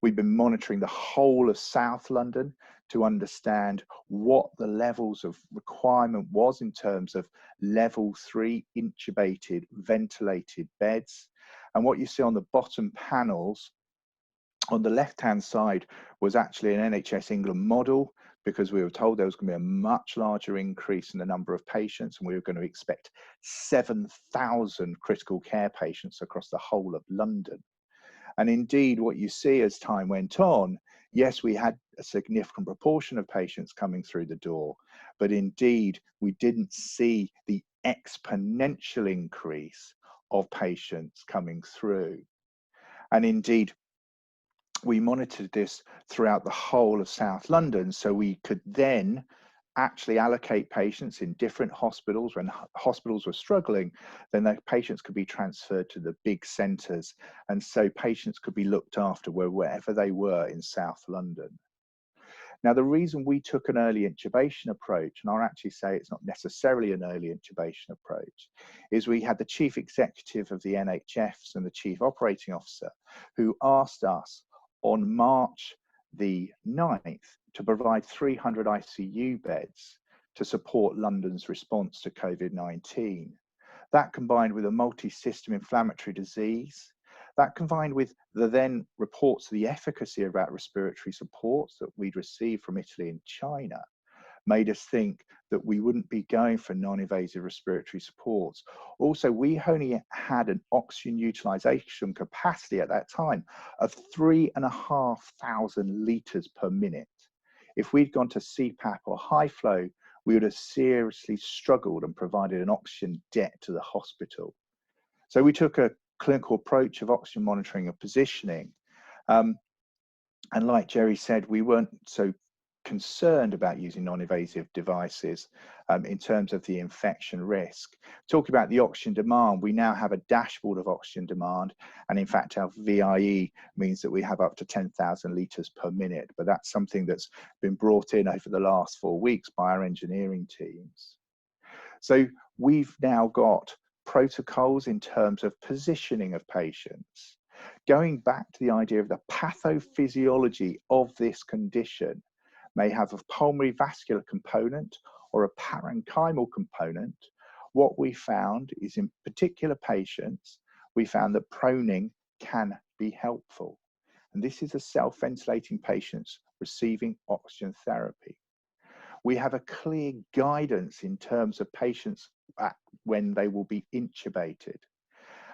We've been monitoring the whole of South London to understand what the levels of requirement was in terms of level 3 intubated, ventilated beds. And what you see on the bottom panels on the left-hand side was actually an NHS England model, because we were told there was going to be a much larger increase in the number of patients, and we were going to expect 7,000 critical care patients across the whole of London. And indeed, what you see as time went on, yes, we had a significant proportion of patients coming through the door, but indeed, we didn't see the exponential increase of patients coming through. And indeed, we monitored this throughout the whole of South London, so we could then actually allocate patients in different hospitals. When hospitals were struggling, then the patients could be transferred to the big centres, and so patients could be looked after wherever they were in South London. Now, the reason we took an early intubation approach, and I'll actually say it's not necessarily an early intubation approach, is we had the chief executive of the NHFs and the chief operating officer who asked us on March the 9th to provide 300 ICU beds to support London's response to COVID-19. That combined with a multi-system inflammatory disease, that combined with the then reports of the efficacy about respiratory supports that we'd received from Italy and China, made us think that we wouldn't be going for non-invasive respiratory supports. Also, we only had an oxygen utilization capacity at that time of 3,500 litres per minute. If we'd gone to Cpap or high flow, we would have seriously struggled and provided an oxygen debt to the hospital. So we took a clinical approach of oxygen monitoring and positioning. And like Jerry said, we weren't so concerned about using non-invasive devices in terms of the infection risk. Talking about the oxygen demand, we now have a dashboard of oxygen demand, and in fact our VIE means that we have up to 10,000 litres per minute, but that's something that's been brought in over the last 4 weeks by our engineering teams. So we've now got protocols in terms of positioning of patients. Going back to the idea of the pathophysiology of this condition, may have a pulmonary vascular component or a parenchymal component. What we found is in particular patients, we found that proning can be helpful. And this is a self-ventilating patients receiving oxygen therapy. We have a clear guidance in terms of patients when they will be intubated.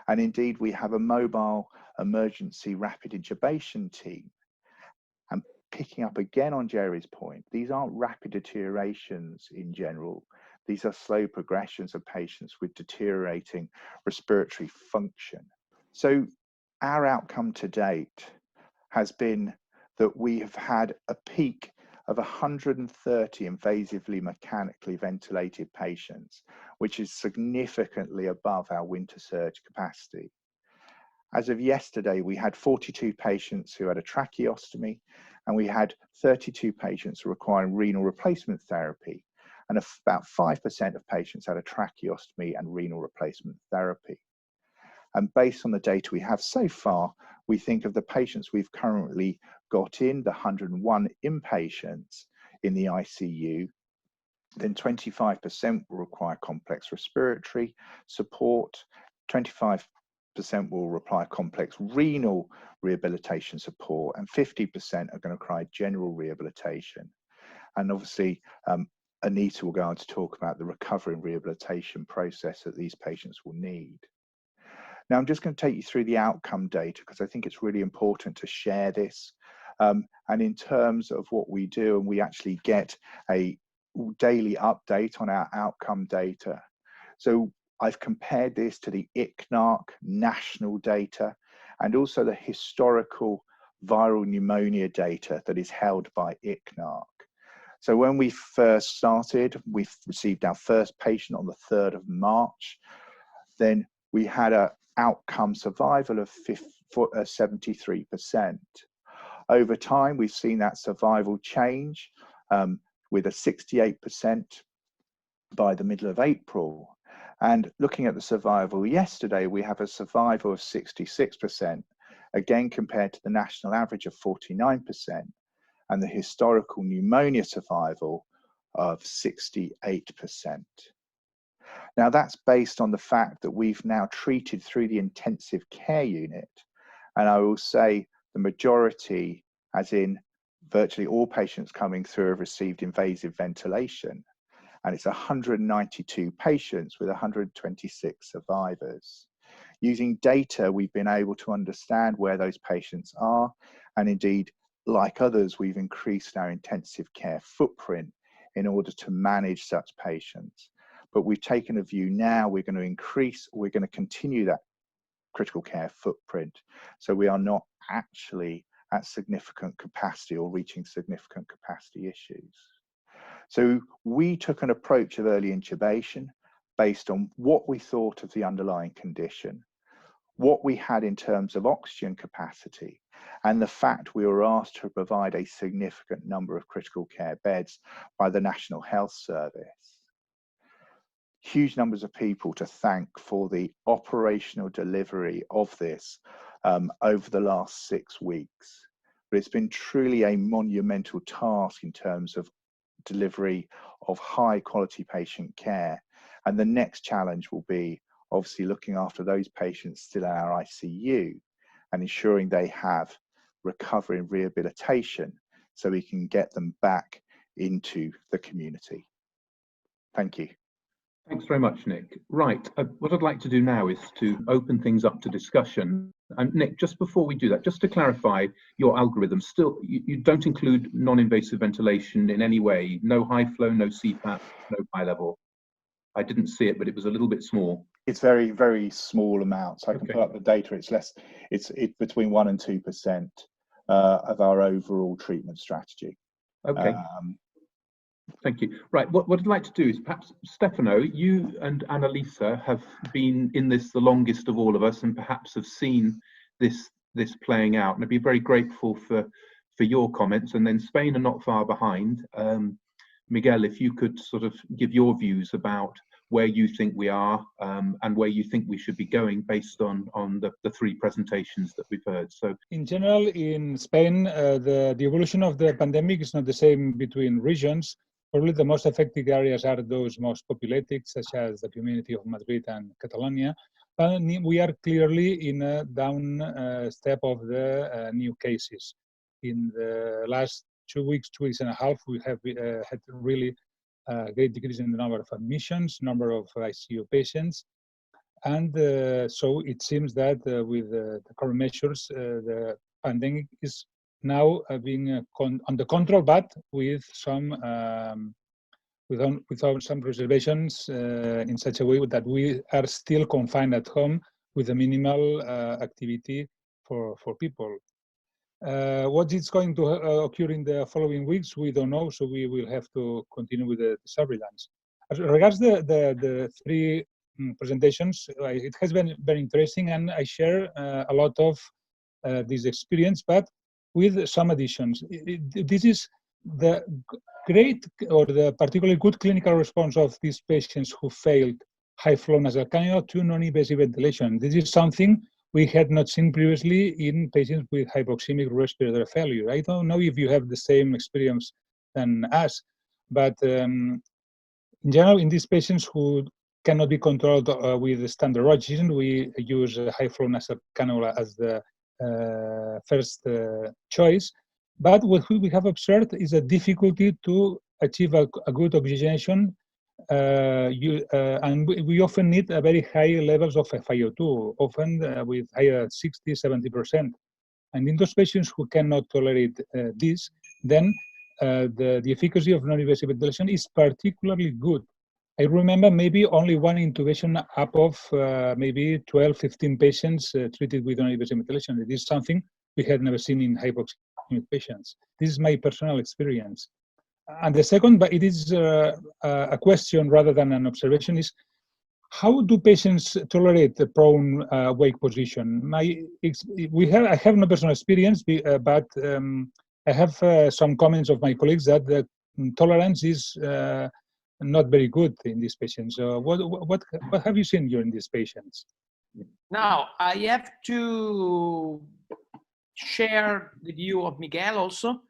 And indeed, we have a mobile emergency rapid intubation team. And picking up again on Jerry's point, these aren't rapid deteriorations in general. These are slow progressions of patients with deteriorating respiratory function. So our outcome to date has been that we have had a peak of 130 invasively mechanically ventilated patients, which is significantly above our winter surge capacity. As of yesterday, we had 42 patients who had a tracheostomy, and we had 32 patients requiring renal replacement therapy, and about 5% of patients had a tracheostomy and renal replacement therapy. And based on the data we have so far, we think of the patients we've currently got in, the 101 inpatients in the ICU, then 25% will require complex respiratory support, 25% will require complex renal rehabilitation support, and 50% are going to require general rehabilitation. And obviously, Anita will go on to talk about the recovery and rehabilitation process that these patients will need. Now, I'm just going to take you through the outcome data because I think it's really important to share this. And in terms of what we do, and we actually get a daily update on our outcome data. So I've compared this to the ICNARC national data and also the historical viral pneumonia data that is held by ICNARC. So when we first started, we received our first patient on the 3rd of March. Then we had an outcome survival of 73%. Over time, we've seen that survival change with a 68% by the middle of April. And looking at the survival yesterday, we have a survival of 66%, again compared to the national average of 49%, and the historical pneumonia survival of 68%. Now that's based on the fact that we've now treated through the intensive care unit. And I will say the majority, as in virtually all patients coming through, have received invasive ventilation. And it's 192 patients with 126 survivors. Using data, we've been able to understand where those patients are. And indeed, like others, we've increased our intensive care footprint in order to manage such patients. But we've taken a view now, we're going to continue that critical care footprint. So we are not actually at significant capacity or reaching significant capacity issues. So we took an approach of early intubation based on what we thought of the underlying condition, what we had in terms of oxygen capacity, and the fact we were asked to provide a significant number of critical care beds by the National Health Service. Huge numbers of people to thank for the operational delivery of this over the last 6 weeks. But it's been truly a monumental task in terms of delivery of high quality patient care. And the next challenge will be obviously looking after those patients still in our ICU and ensuring they have recovery and rehabilitation so we can get them back into the community. Thank you. Thanks very much, Nick. Right, what I'd like to do now is to open things up to discussion. And Nick, just before we do that, just to clarify your algorithm, still, you don't include non-invasive ventilation in any way? No high flow, no Cpap, no high level? I didn't see it, but it was a little bit small. It's very, very small amounts. I can pull up the data. It's less. It's between 1% and 2% of our overall treatment strategy. Okay. Thank you. Right. What I'd like to do is perhaps, Stefano, you and Annalisa have been in this the longest of all of us, and perhaps have seen this playing out. And I'd be very grateful for your comments. And then Spain are not far behind. Miguel, if you could sort of give your views about where you think we are and where you think we should be going based on the three presentations that we've heard. So, in general, in Spain, the evolution of the pandemic is not the same between regions. Probably the most affected areas are those most populated, such as the community of Madrid and Catalonia. But we are clearly in a down step of the new cases. In the last 2 weeks, 2 weeks and a half, we have had really great decrease in the number of admissions, number of ICU patients. And so it seems that with the current measures, the pandemic is now being under control, but with some without some reservations in such a way that we are still confined at home with a minimal activity for people. What is going to occur in the following weeks, we don't know, so we will have to continue with the surveillance. As regards the three presentations, it has been very interesting, and I share a lot of this experience, but with some additions. This is the great or the particularly good clinical response of these patients who failed high flow nasal cannula to non-invasive ventilation. This is something we had not seen previously in patients with hypoxemic respiratory failure. I don't know if you have the same experience than us, but in general, in these patients who cannot be controlled with standard oxygen, we use high flow nasal cannula as the first choice. But what we have observed is a difficulty to achieve a good oxygenation, and we often need a very high levels of FiO2, often with higher 60, 70%. And in those patients who cannot tolerate this, then the efficacy of non-invasive ventilation is particularly good. I remember maybe only one intubation up of maybe 12, 15 patients treated with non-invasive ventilation. It is something we had never seen in hypoxemic patients. This is my personal experience. And the second, but it is a question rather than an observation, is how do patients tolerate the prone wake position? I have no personal experience, but I have some comments of my colleagues that the tolerance is not very good in these patients. What have you seen during these patients? Now, I have to share the view of Miguel also.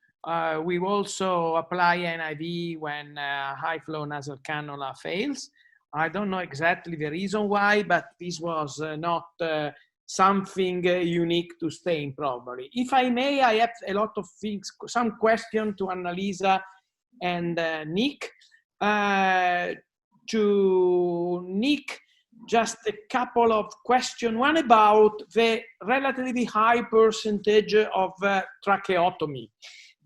We also apply NIV when high flow nasal cannula fails. I don't know exactly the reason why, but this was not something unique to Spain, probably. If I may, I have a lot of things, some questions to Annalisa and Nick. To Nick, just a couple of questions. One about the relatively high percentage of tracheotomy.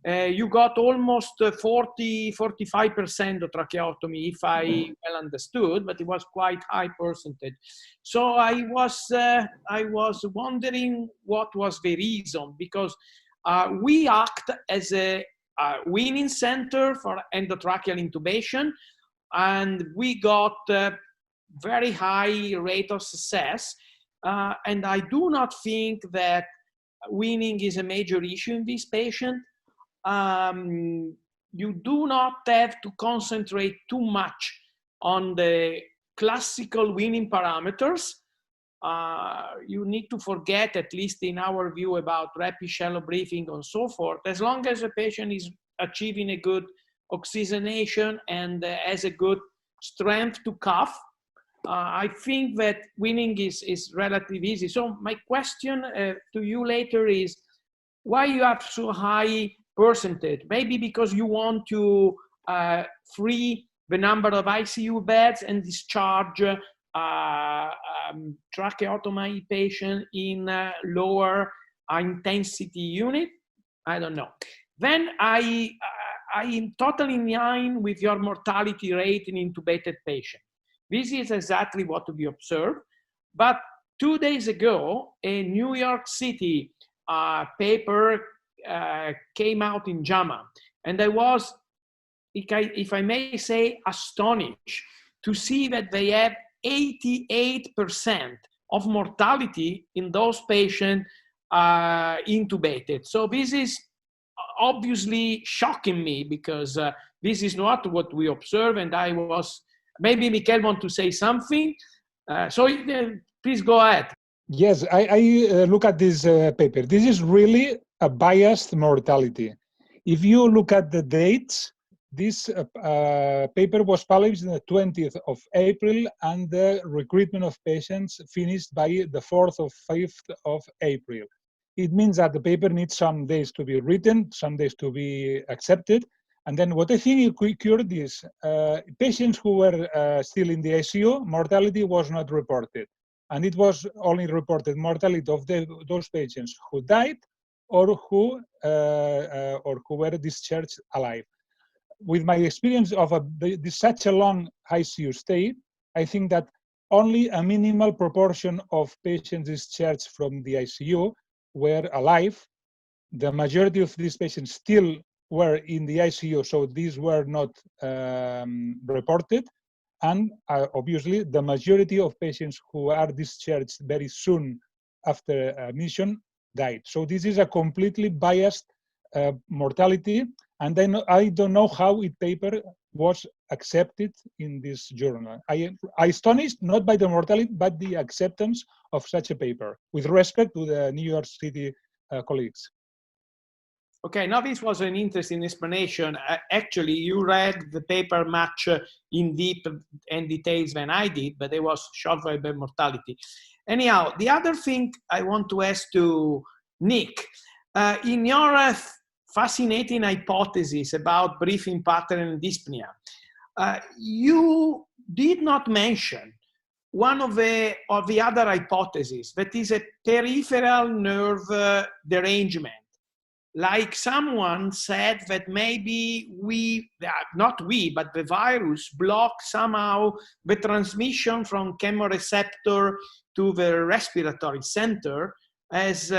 You got almost 40-45% of tracheotomy, if I well understood, but it was quite high percentage. So I was wondering what was the reason, because we act as a weaning center for endotracheal intubation, and we got very high rate of success. And I do not think that weaning is a major issue in this patient. You do not have to concentrate too much on the classical weaning parameters. You need to forget, at least in our view, about rapid shallow breathing and so forth. As long as the patient is achieving a good oxygenation and has a good strength to cough, I think that weaning is relatively easy. So my question to you later is, why you have so high percentage? Maybe because you want to free the number of ICU beds and discharge tracheotomy patient in lower intensity unit? I don't know. Then I am totally in line with your mortality rate in intubated patient. This is exactly what we observed. But 2 days ago, a New York City paper came out in JAMA, and I was, if I may say, astonished to see that they have 88% of mortality in those patients intubated. So this is obviously shocking me, because this is not what we observe, and I was, maybe Michael want to say something. Please go ahead. Yes, I look at this paper. This is really a biased mortality. If you look at the dates, this paper was published on the 20th of April, and the recruitment of patients finished by the 4th or 5th of April. It means that the paper needs some days to be written, some days to be accepted. And then what I think occurred is patients who were still in the ICU, mortality was not reported. And it was only reported mortality of those patients who died or who were discharged alive. With my experience of such a long ICU stay, I think that only a minimal proportion of patients discharged from the ICU were alive. The majority of these patients still were in the ICU, so these were not reported. And obviously, the majority of patients who are discharged very soon after admission died. So this is a completely biased mortality. And then I don't know how the paper was accepted in this journal. I astonished not by the mortality, but the acceptance of such a paper, with respect to the New York City colleagues. Okay, now this was an interesting explanation. Actually, you read the paper much in deep and details than I did, but it was short by mortality. Anyhow, the other thing I want to ask to Nick, in your fascinating hypothesis about breathing pattern and dyspnea, you did not mention one of the other hypotheses, that is a peripheral nerve derangement. Like someone said that maybe not we, but the virus blocked somehow the transmission from chemoreceptor to the respiratory center, as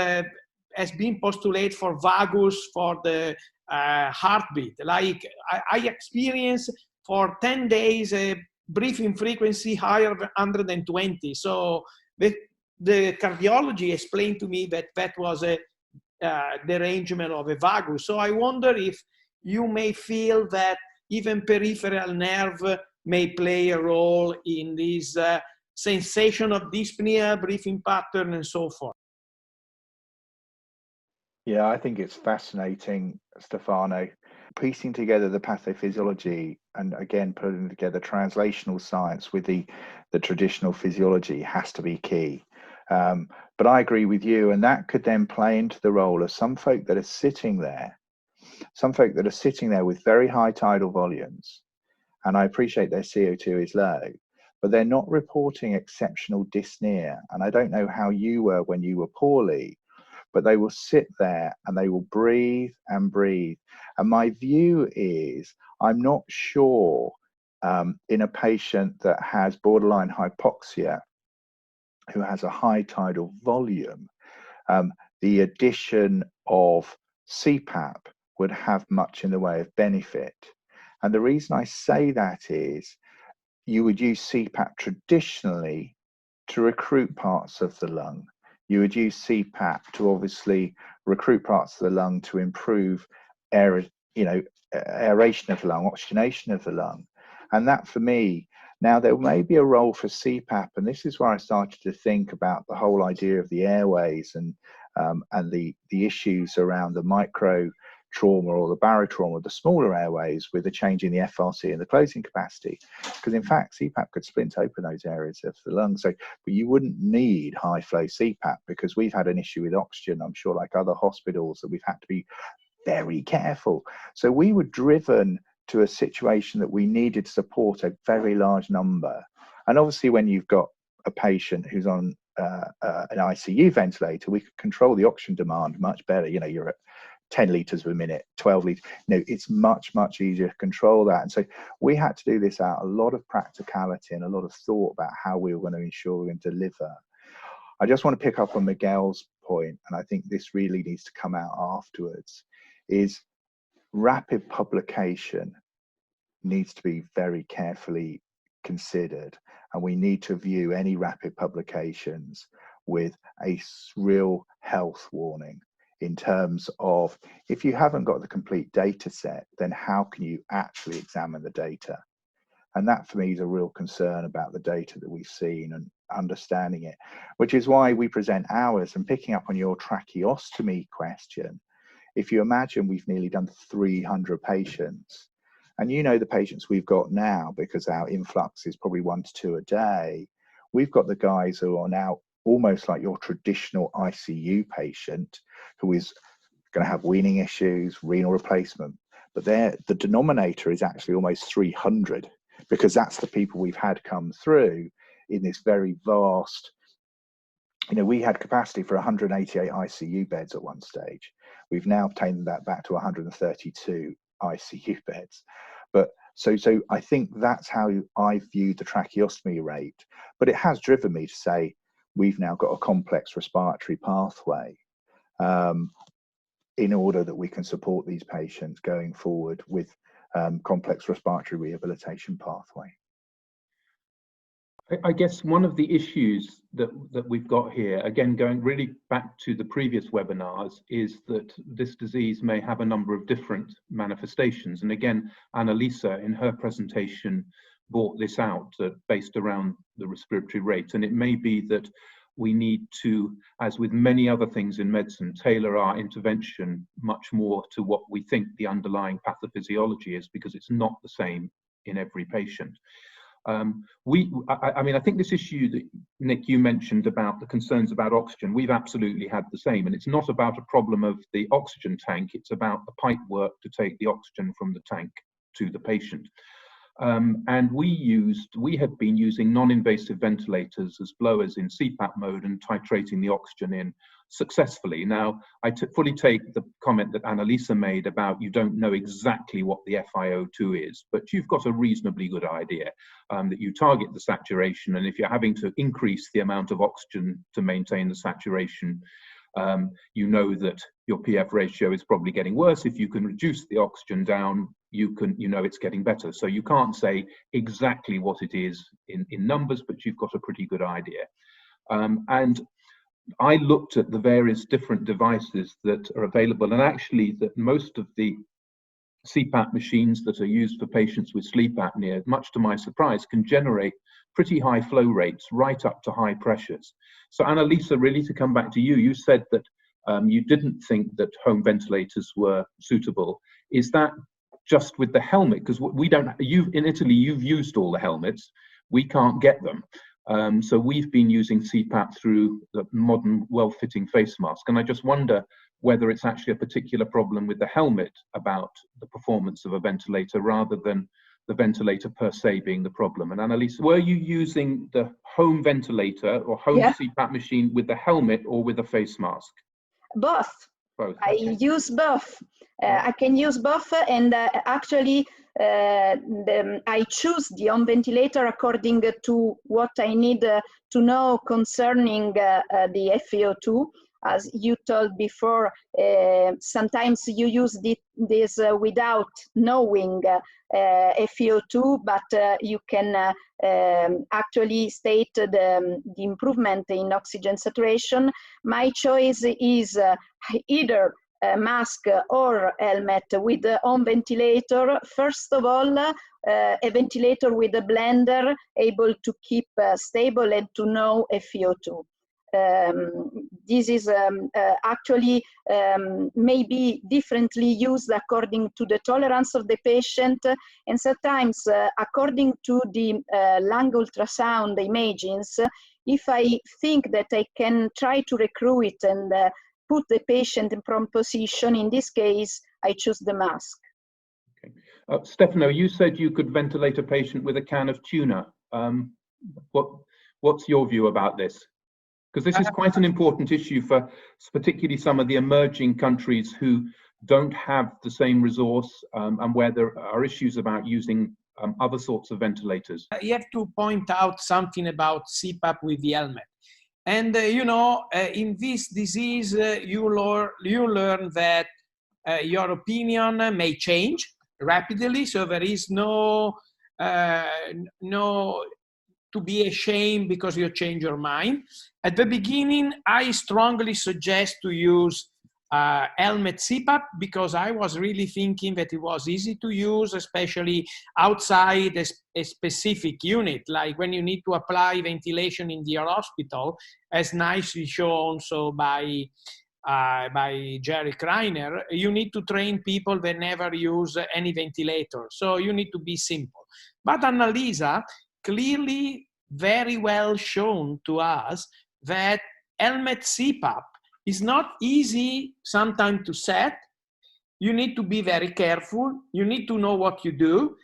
been postulated for vagus for the heartbeat. Like I experienced for 10 days a breathing frequency higher than 120. So the cardiology explained to me that that was a derangement of a vagus. So I wonder if you may feel that even peripheral nerve may play a role in this sensation of dyspnea, breathing pattern, and so forth. Yeah, I think it's fascinating, Stefano. Piecing together the pathophysiology and again putting together translational science with the traditional physiology has to be key. But I agree with you, and that could then play into the role of some folk that are sitting there, with very high tidal volumes, and I appreciate their CO2 is low, but they're not reporting exceptional dyspnea. And I don't know how you were when you were poorly, but they will sit there and they will breathe and breathe. And my view is, I'm not sure in a patient that has borderline hypoxia, who has a high tidal volume, the addition of Cpap would have much in the way of benefit. And the reason I say that is you would use CPAP traditionally to recruit parts of the lung. You would use CPAP to obviously recruit parts of the lung to improve aeration of the lung, oxygenation of the lung. And that for me, now there may be a role for CPAP, and this is where I started to think about the whole idea of the airways and the issues around the micro trauma or the barotrauma, the smaller airways with the change in the FRC and the closing capacity. Because in fact, CPAP could splint open those areas of the lung. So, but you wouldn't need high flow CPAP, because we've had an issue with oxygen, I'm sure like other hospitals, that we've had to be very careful. So we were driven to a situation that we needed to support a very large number. And obviously when you've got a patient who's on an ICU ventilator, we could control the oxygen demand much better. You know, you're at 10 litres per minute, 12 litres. No, it's much, much easier to control that. And so we had to do this out a lot of practicality and a lot of thought about how we were going to ensure we're going to deliver. I just want to pick up on Miguel's point, and I think this really needs to come out afterwards, is rapid publication needs to be very carefully considered, and we need to view any rapid publications with a real health warning in terms of, if you haven't got the complete data set, then how can you actually examine the data? And that for me is a real concern about the data that we've seen and understanding it, which is why we present ours. And picking up on your tracheostomy question, if you imagine we've nearly done 300 patients, and you know the patients we've got now, because our influx is probably 1 to 2 a day, we've got the guys who are now almost like your traditional ICU patient who is going to have weaning issues, renal replacement, but the denominator is actually almost 300, because that's the people we've had come through in this very vast, you know, we had capacity for 188 ICU beds at one stage. We've now taken that back to 132 ICU beds. But so I think that's how I viewed the tracheostomy rate. But it has driven me to say we've now got a complex respiratory pathway in order that we can support these patients going forward with complex respiratory rehabilitation pathway. I guess one of the issues that we've got here, again, going really back to the previous webinars, is that this disease may have a number of different manifestations. And again, Annalisa in her presentation brought this out based around the respiratory rate. And it may be that we need to, as with many other things in medicine, tailor our intervention much more to what we think the underlying pathophysiology is, because it's not the same in every patient. I mean, I think this issue that, Nick, you mentioned about the concerns about oxygen, we've absolutely had the same. And it's not about a problem of the oxygen tank, it's about the pipe work to take the oxygen from the tank to the patient. And we had been using non-invasive ventilators as blowers in CPAP mode and titrating the oxygen in successfully. Now, I fully take the comment that Annalisa made about you don't know exactly what the FiO2 is, but you've got a reasonably good idea that you target the saturation, and if you're having to increase the amount of oxygen to maintain the saturation, you know that your PF ratio is probably getting worse. If you can reduce the oxygen down, you know it's getting better. So you can't say exactly what it is in numbers, but you've got a pretty good idea. And I looked at the various different devices that are available, and actually that most of the CPAP machines that are used for patients with sleep apnea, much to my surprise, can generate pretty high flow rates right up to high pressures. So Annalisa, really to come back to you, you said that you didn't think that home ventilators were suitable. Is that just with the helmet? Because we don't, in Italy, you've used all the helmets. We can't get them. So we've been using CPAP through the modern, well-fitting face mask. And I just wonder whether it's actually a particular problem with the helmet about the performance of a ventilator rather than the ventilator per se being the problem. And Annalisa, were you using the home ventilator or home CPAP machine with the helmet or with a face mask? Both. Both. I use both. I can use both, and actually I choose the home ventilator according to what I need to know concerning the FiO2. as you told before, sometimes you use this without knowing FiO2, but you can actually state the improvement in oxygen saturation. My choice is either a mask or helmet with on ventilator. First of all, a ventilator with a blender able to keep stable and to know FiO2. This is actually maybe differently used according to the tolerance of the patient, and sometimes according to the lung ultrasound imagings. If I think that I can try to recruit and put the patient in prone position, in this case, I choose the mask. Okay. Stefano, you said you could ventilate a patient with a can of tuna. What's your view about this? Because this is quite an important issue for particularly some of the emerging countries who don't have the same resource and where there are issues about using other sorts of ventilators. You have to point out something about Cpap with the helmet. And, you know, in this disease, you learn that your opinion may change rapidly. So there is no to be ashamed because you change your mind. At the beginning, I strongly suggest to use helmet Cpap because I was really thinking that it was easy to use, especially outside a specific unit, like when you need to apply ventilation in your hospital, as nicely shown so by Gerard Criner. You need to train people that never use any ventilator, so you need to be simple. But Annalisa clearly very well shown to us that helmet Cpap is not easy sometimes to set. You need to be very careful. You need to know what you do.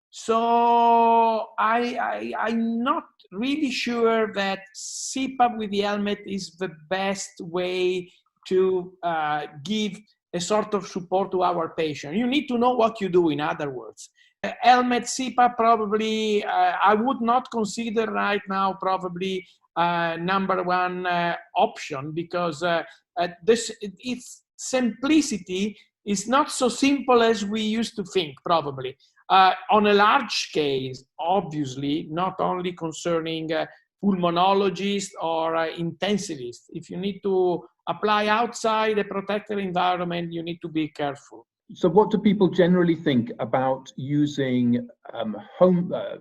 So I'm not really sure that Cpap with the helmet is the best way to give a sort of support to our patient. You need to know what you do, in other words. Helmet Cpap probably, I would not consider right now probably number one option because its simplicity is not so simple as we used to think probably. On a large case, obviously, not only concerning pulmonologists or intensivists. If you need to apply outside a protected environment, you need to be careful. So what do people generally think about using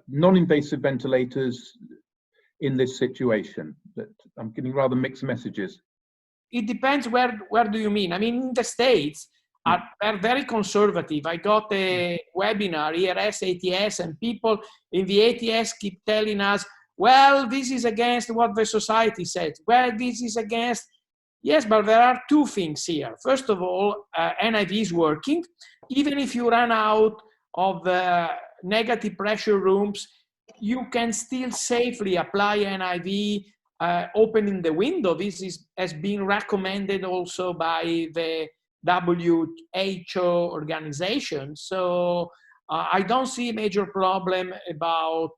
non-invasive ventilators in this situation? That I'm getting rather mixed messages. It depends where do you mean? I mean, in the States, are very conservative. I got a webinar, ERS, ATS, and people in the ATS keep telling us, well, this is against what the society said. Well, this is against. Yes, but there are two things here. First of all, NIV is working. Even if you run out of the negative pressure rooms, you can still safely apply NIV opening the window. This has been recommended also by the WHO organization. So I don't see a major problem about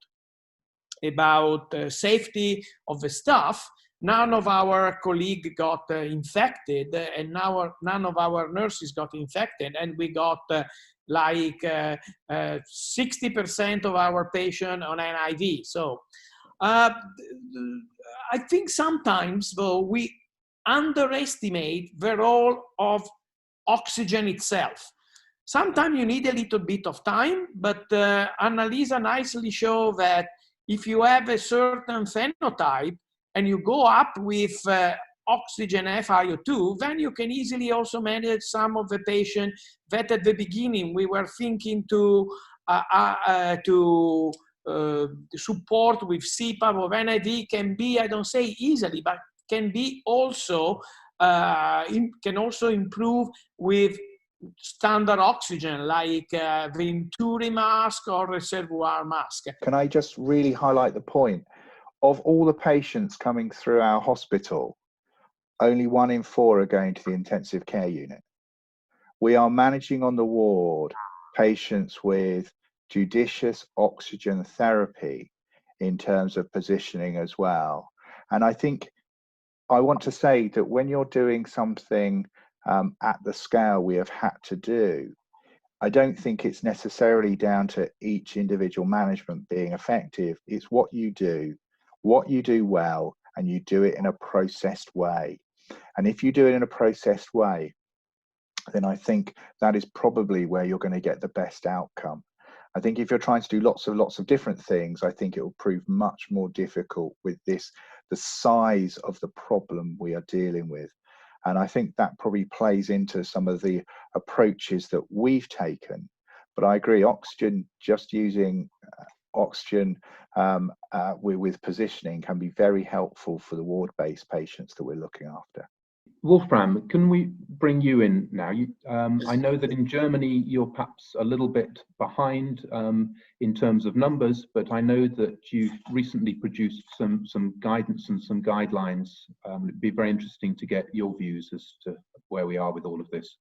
safety of the staff. None of our colleagues got infected, and now none of our nurses got infected, and we got like 60% of our patients on NIV. So I think sometimes, though, we underestimate the role of oxygen itself. Sometimes you need a little bit of time, but Annalisa nicely showed that if you have a certain phenotype, and you go up with oxygen FiO2, then you can easily also manage some of the patients that at the beginning we were thinking to support with Cpap or NIV can be, I don't say easily, but can be also, can also improve with standard oxygen like Venturi mask or reservoir mask. Can I just really highlight the point? Of all the patients coming through our hospital, only 1 in 4 are going to the intensive care unit. We are managing on the ward patients with judicious oxygen therapy in terms of positioning as well. And I think I want to say that when you're doing something at the scale we have had to do, I don't think it's necessarily down to each individual management being effective. It's what you do well, and you do it in a processed way. And if you do it in a processed way, then I think that is probably where you're going to get the best outcome. I think if you're trying to do lots of different things, I think it will prove much more difficult with the size of the problem we are dealing with. And I think that probably plays into some of the approaches that we've taken. But I agree, oxygen, just using oxygen with positioning can be very helpful for the ward-based patients that we're looking after. Wolfram, can we bring you in now? I know that in Germany you're perhaps a little bit behind in terms of numbers, but I know that you've recently produced some guidance and some guidelines. It'd be very interesting to get your views as to where we are with all of this.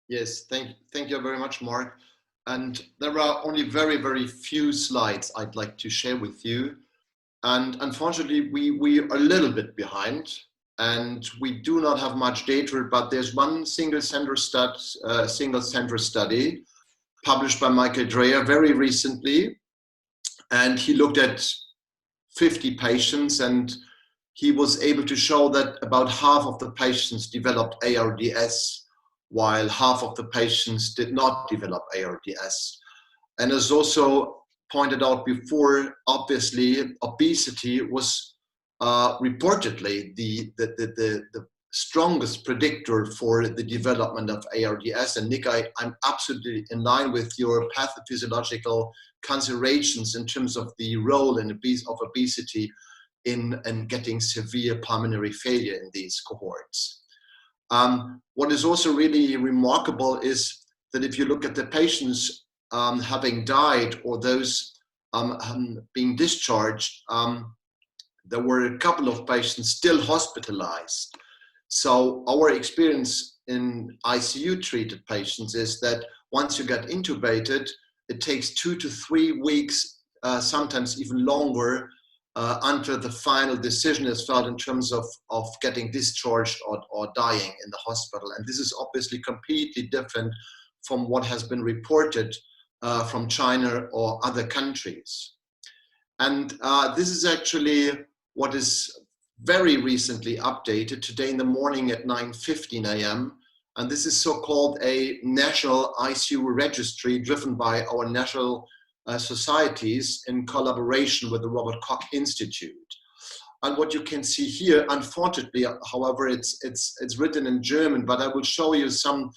Yes, thank you very much, Mark. And there are only very few slides I'd like to share with you. And unfortunately, we are a little bit behind. And we do not have much data, but there's one single center study published by Michael Dreyer very recently. And he looked at 50 patients, and he was able to show that about half of the patients developed ARDS, while half of the patients did not develop ARDS. And as also pointed out before, obviously obesity was reportedly the strongest predictor for the development of ARDS. And Nick, I'm absolutely in line with your pathophysiological considerations in terms of the role of obesity in getting severe pulmonary failure in these cohorts. What is also really remarkable is that if you look at the patients having died or those being discharged, there were a couple of patients still hospitalized. So our experience in ICU treated patients is that once you get intubated, it takes 2 to 3 weeks, sometimes even longer, until the final decision is felt in terms of getting discharged or dying in the hospital. And this is obviously completely different from what has been reported from China or other countries. And this is actually what is very recently updated today in the morning at 9:15 a.m. And this is so-called a national ICU registry driven by our national societies in collaboration with the Robert Koch Institute. And what you can see here, unfortunately, however, it's written in German, but I will show you some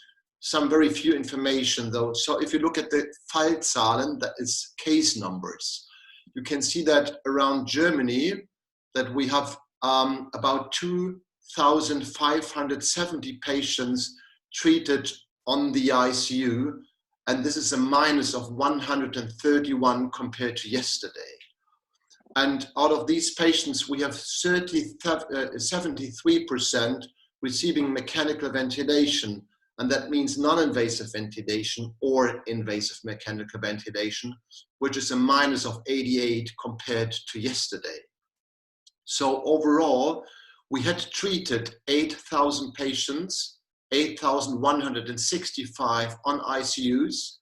very few information though. So if you look at the Fallzahlen, that is case numbers, you can see that around Germany, that we have about 2,570 patients treated on the ICU, and this is a minus of 131 compared to yesterday. And out of these patients, we have 73% receiving mechanical ventilation, and that means non-invasive ventilation or invasive mechanical ventilation, which is a minus of 88 compared to yesterday. So overall, we had treated 8,000 patients, 8,165 on ICUs,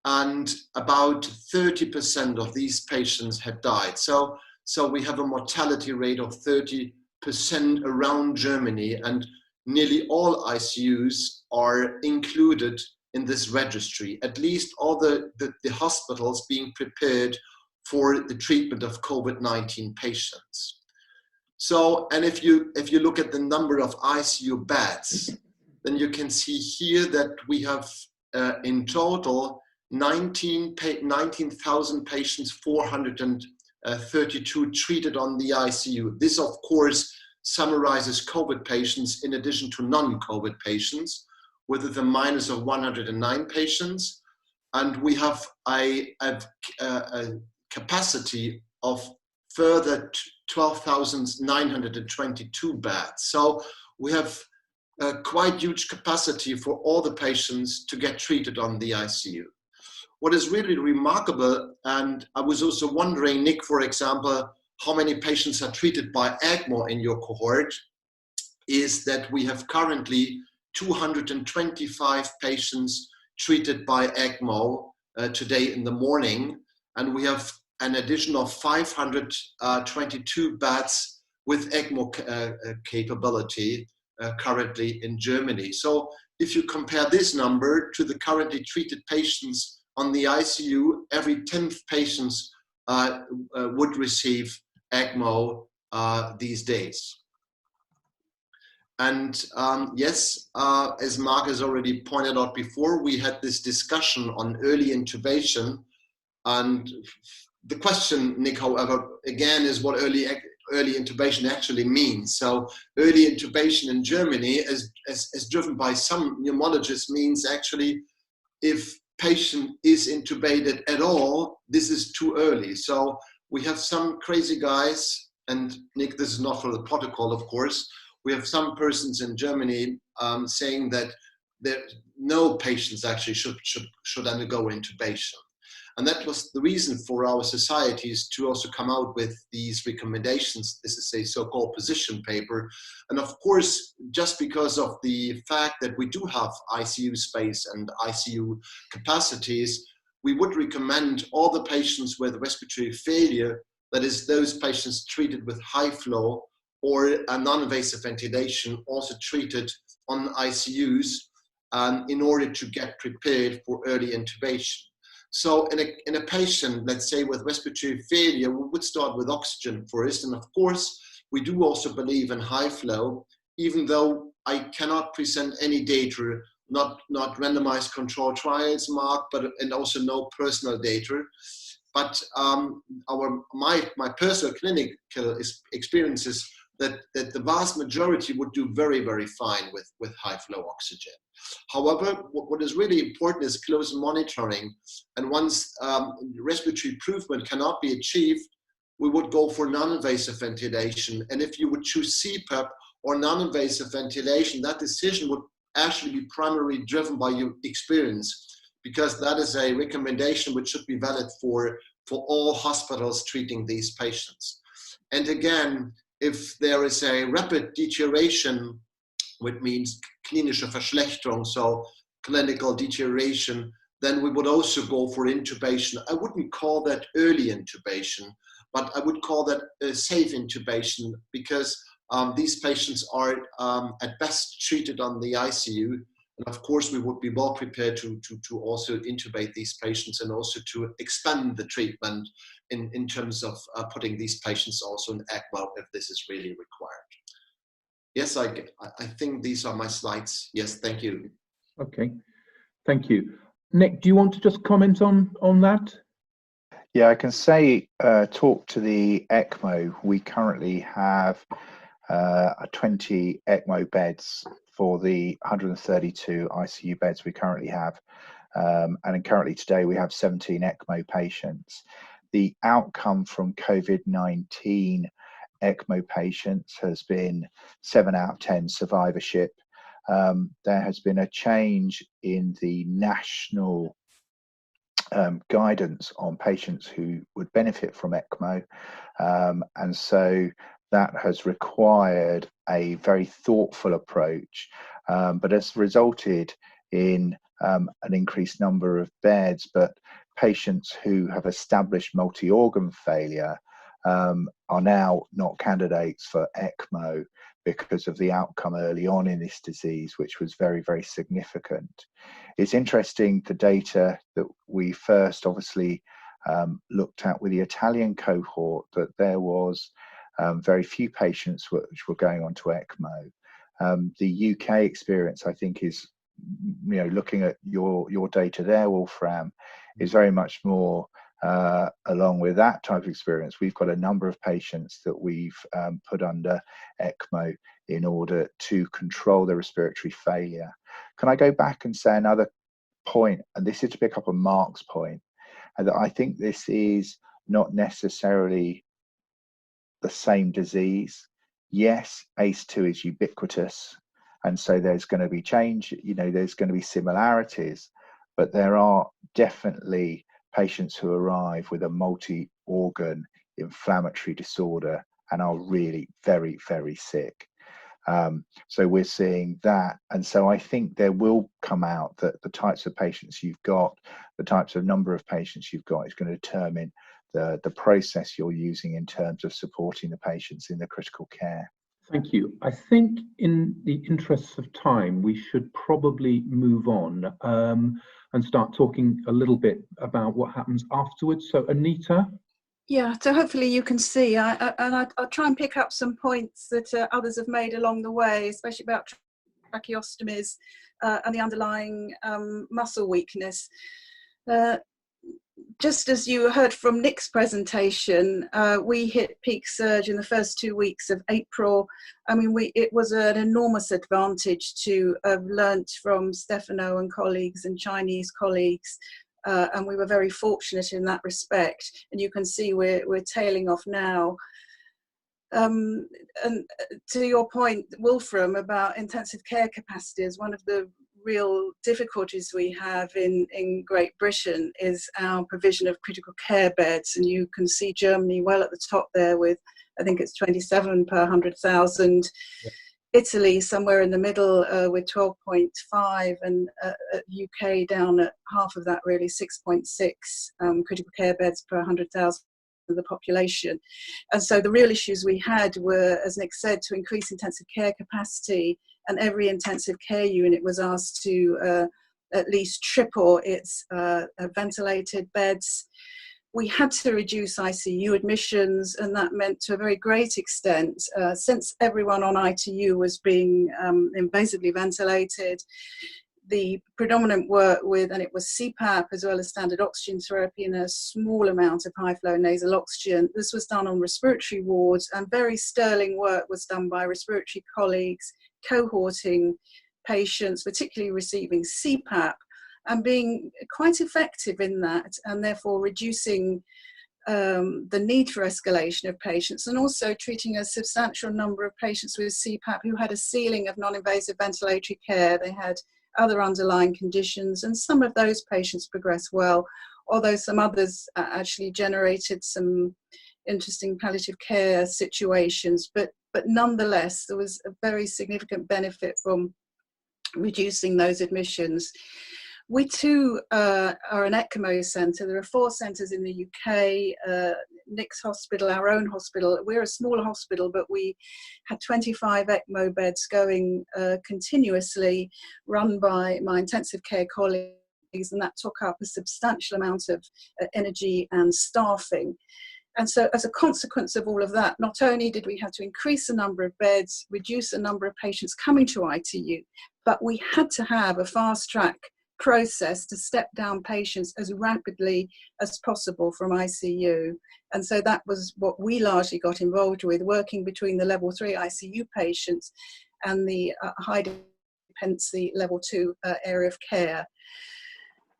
and about 30% of these patients had died. So we have a mortality rate of 30% around Germany, and nearly all ICUs are included in this registry, at least all the hospitals being prepared for the treatment of COVID-19 patients. So, and if you look at the number of ICU beds, then you can see here that we have in total 19,000 patients, 432 treated on the ICU. This, of course, summarizes COVID patients in addition to non-COVID patients, with a minus of 109 patients. And we have a capacity of further 12,922 beds. So we have a quite huge capacity for all the patients to get treated on the ICU. What is really remarkable, and I was also wondering, Nick, for example, how many patients are treated by Acma in your cohort? is that we have currently 225 patients treated by ECMO today in the morning, and we have an additional 522 beds with ECMO capability currently in Germany. So if you compare this number to the currently treated patients on the ICU, every 10th patient would receive ECMO these days. And yes, as Mark has already pointed out before, we had this discussion on early intubation. And the question, Nick, however, again, is what early intubation actually means. So early intubation in Germany, as driven by some pneumologists, means actually if patient is intubated at all, this is too early. So we have some crazy guys, and Nick, this is not for the protocol, of course. We have some persons in Germany saying that no patients actually should undergo intubation. And that was the reason for our societies to also come out with these recommendations. This is a so-called position paper. And of course, just because of the fact that we do have ICU space and ICU capacities, we would recommend all the patients with respiratory failure, that is those patients treated with high flow or a non-invasive ventilation, also treated on ICUs in order to get prepared for early intubation. So in a patient, let's say with respiratory failure, we would start with oxygen first. And of course, we do also believe in high flow, even though I cannot present any data, not randomized control trials, Mark, and also no personal data. But my personal clinical experiences that the vast majority would do very, very fine with high flow oxygen. However, what is really important is close monitoring. And once respiratory improvement cannot be achieved, we would go for non-invasive ventilation. And if you would choose Cpap or non-invasive ventilation, that decision would actually be primarily driven by your experience, because that is a recommendation which should be valid for all hospitals treating these patients. And again, if there is a rapid deterioration, which means klinische Verschlechterung, so clinical deterioration, then we would also go for intubation. I wouldn't call that early intubation, but I would call that a safe intubation, because these patients are at best treated on the ICU. And of course, we would be well prepared to also intubate these patients and also to expand the treatment in terms of putting these patients also in ECMO if this is really required. Yes, I think these are my slides. Yes, thank you. Okay, thank you. Nick, do you want to just comment on that? Yeah, I can say, talk to the ECMO. We currently have 20 ECMO beds for the 132 ICU beds we currently have. And currently today we have 17 ECMO patients. The outcome from COVID-19 ECMO patients has been 7 out of 10 survivorship. There has been a change in the national guidance on patients who would benefit from ECMO. And so that has required a very thoughtful approach, but has resulted in an increased number of beds. But patients who have established multi-organ failure are now not candidates for ECMO because of the outcome early on in this disease, which was very, very significant. It's interesting, the data that we first obviously looked at with the Italian cohort, that there was very few patients which were going on to ECMO. The UK experience, I think, is, looking at your data there, Wolfram, is very much more along with that type of experience. We've got a number of patients that we've put under ECMO in order to control their respiratory failure. Can I go back and say another point, and this is to pick up on Mark's point, and that I think this is not necessarily the same disease. Yes, ACE2 is ubiquitous, and so there's going to be change, there's going to be similarities, but there are definitely patients who arrive with a multi-organ inflammatory disorder and are really very, very sick. So we're seeing that. And so I think there will come out that the types of patients you've got, the types of number of patients you've got is going to determine the process you're using in terms of supporting the patients in the critical care. Thank you. I think in the interests of time, we should probably move on and start talking a little bit about what happens afterwards. So Anita? Yeah, so hopefully you can see, I'll try and pick up some points that others have made along the way, especially about tracheostomies and the underlying muscle weakness. Just as you heard from Nick's presentation, we hit peak surge in the first 2 weeks of April. I mean, it was an enormous advantage to have learnt from Stefano and colleagues and Chinese colleagues, and we were very fortunate in that respect. And you can see we're tailing off now. And to your point, Wolfram, about intensive care capacities, one of the real difficulties we have in Great Britain is our provision of critical care beds, and you can see Germany well at the top there with, I think it's 27 per 100,000. Yeah. Italy somewhere in the middle with 12.5, and UK down at half of that, really 6.6 critical care beds per 100,000 of the population. And so the real issues we had were, as Nick said, to increase intensive care capacity, and every intensive care unit was asked to at least triple its ventilated beds. We had to reduce ICU admissions, and that meant to a very great extent, since everyone on ITU was being invasively ventilated, the predominant work with, and it was Cpap as well as standard oxygen therapy and a small amount of high flow nasal oxygen. This was done on respiratory wards, and very sterling work was done by respiratory colleagues, cohorting patients, particularly receiving Cpap, and being quite effective in that, and therefore reducing the need for escalation of patients, and also treating a substantial number of patients with Cpap who had a ceiling of non-invasive ventilatory care. They had other underlying conditions, and some of those patients progressed well, although some others actually generated some interesting palliative care situations. But nonetheless, there was a very significant benefit from reducing those admissions. We too are an ECMO centre. There are 4 centres in the UK, Nick's hospital, our own hospital. We're a smaller hospital, but we had 25 ECMO beds going continuously, run by my intensive care colleagues, and that took up a substantial amount of energy and staffing. And so as a consequence of all of that, not only did we have to increase the number of beds, reduce the number of patients coming to ITU, but we had to have a fast track process to step down patients as rapidly as possible from ICU. And so that was what we largely got involved with, working between the level 3 ICU patients and the high dependency level 2 area of care.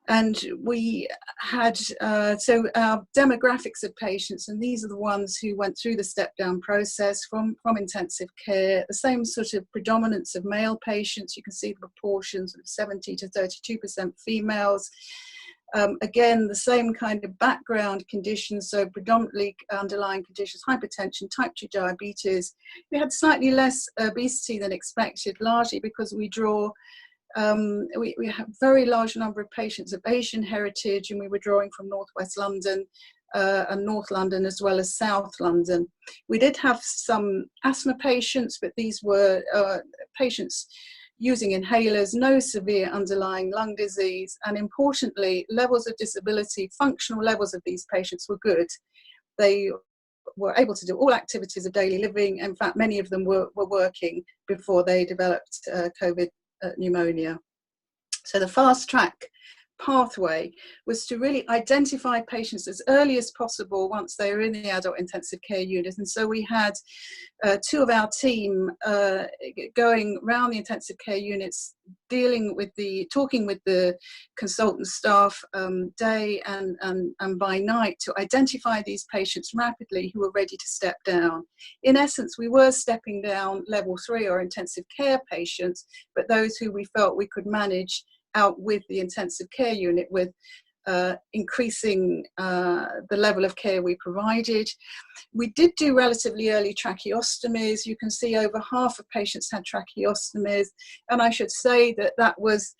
And we had, so our demographics of patients, and these are the ones who went through the step down process from intensive care, the same sort of predominance of male patients. You can see the proportions of 70 to 32% females. Again, the same kind of background conditions, so predominantly underlying conditions, hypertension, type 2 diabetes. We had slightly less obesity than expected, largely because we draw we have a very large number of patients of Asian heritage, and we were drawing from Northwest London and North London as well as South London. We did have some asthma patients, but these were patients using inhalers, no severe underlying lung disease, and importantly, levels of disability, functional levels of these patients were good. They were able to do all activities of daily living. In fact, many of them were working before they developed COVID pneumonia. So the fast track pathway was to really identify patients as early as possible once they were in the adult intensive care unit. And so we had 2 of our team going around the intensive care units, talking with the consultant staff day and by night to identify these patients rapidly who were ready to step down. In essence, we were stepping down level 3 or intensive care patients, but those who we felt we could manage out with the intensive care unit with increasing the level of care we provided. We did do relatively early tracheostomies. You can see over half of patients had tracheostomies, and I should say that that was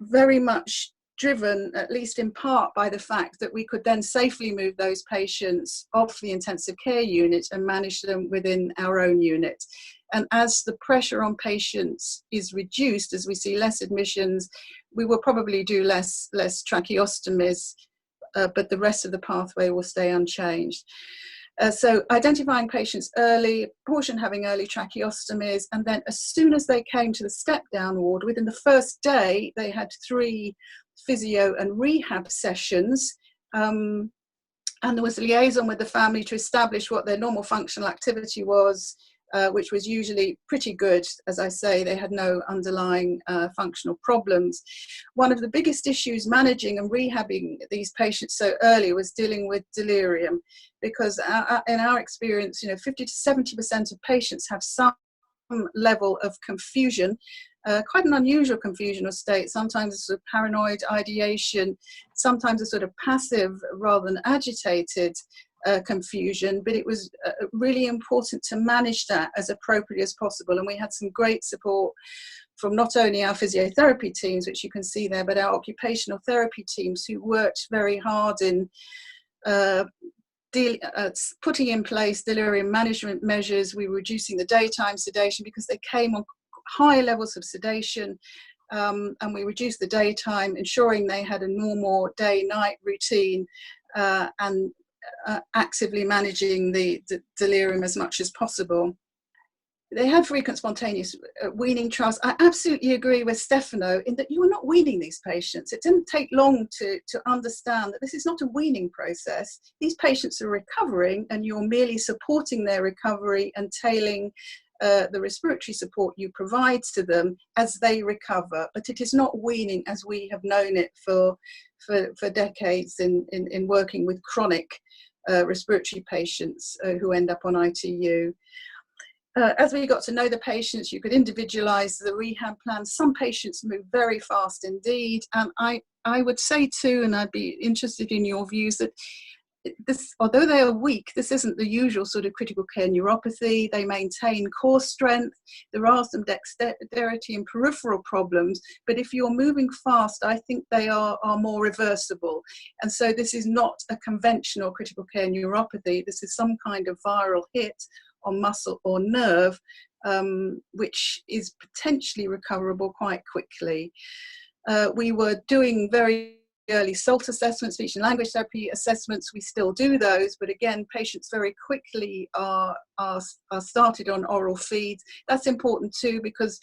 very much driven, at least in part, by the fact that we could then safely move those patients off the intensive care unit and manage them within our own unit. And as the pressure on patients is reduced, as we see less admissions, we will probably do less tracheostomies, but the rest of the pathway will stay unchanged. So identifying patients early, proportion having early tracheostomies, and then as soon as they came to the step-down ward, within the first day, they had 3 physio and rehab sessions, and there was a liaison with the family to establish what their normal functional activity was, which was usually pretty good. As I say, they had no underlying functional problems. One of the biggest issues managing and rehabbing these patients so early was dealing with delirium, because in our experience, 50 to 70% of patients have some level of confusion, quite an unusual confusional state, sometimes a sort of paranoid ideation, sometimes a sort of passive rather than agitated confusion, but it was really important to manage that as appropriately as possible. And we had some great support from not only our physiotherapy teams, which you can see there, but our occupational therapy teams who worked very hard in putting in place delirium management measures. We were reducing the daytime sedation because they came on high levels of sedation, and we reduced the daytime, ensuring they had a normal day-night routine, and actively managing the delirium as much as possible. They had frequent spontaneous weaning trials. I absolutely agree with Stefano in that you are not weaning these patients. It didn't take long to understand that this is not a weaning process. These patients are recovering, and you're merely supporting their recovery and tailing the respiratory support you provide to them as they recover. But it is not weaning as we have known it for decades in working with chronic respiratory patients who end up on ITU. As we got to know the patients, you could individualize the rehab plan. Some patients move very fast indeed. And I would say too, and I'd be interested in your views, that this, although they are weak, this isn't the usual sort of critical care neuropathy. They maintain core strength. There are some dexterity and peripheral problems, but if you're moving fast, I think they are more reversible. And so this is not a conventional critical care neuropathy. This is some kind of viral hit on muscle or nerve, which is potentially recoverable quite quickly. We were doing very early SALT assessments, speech and language therapy assessments. We still do those, but again, patients very quickly are started on oral feeds. That's important too, because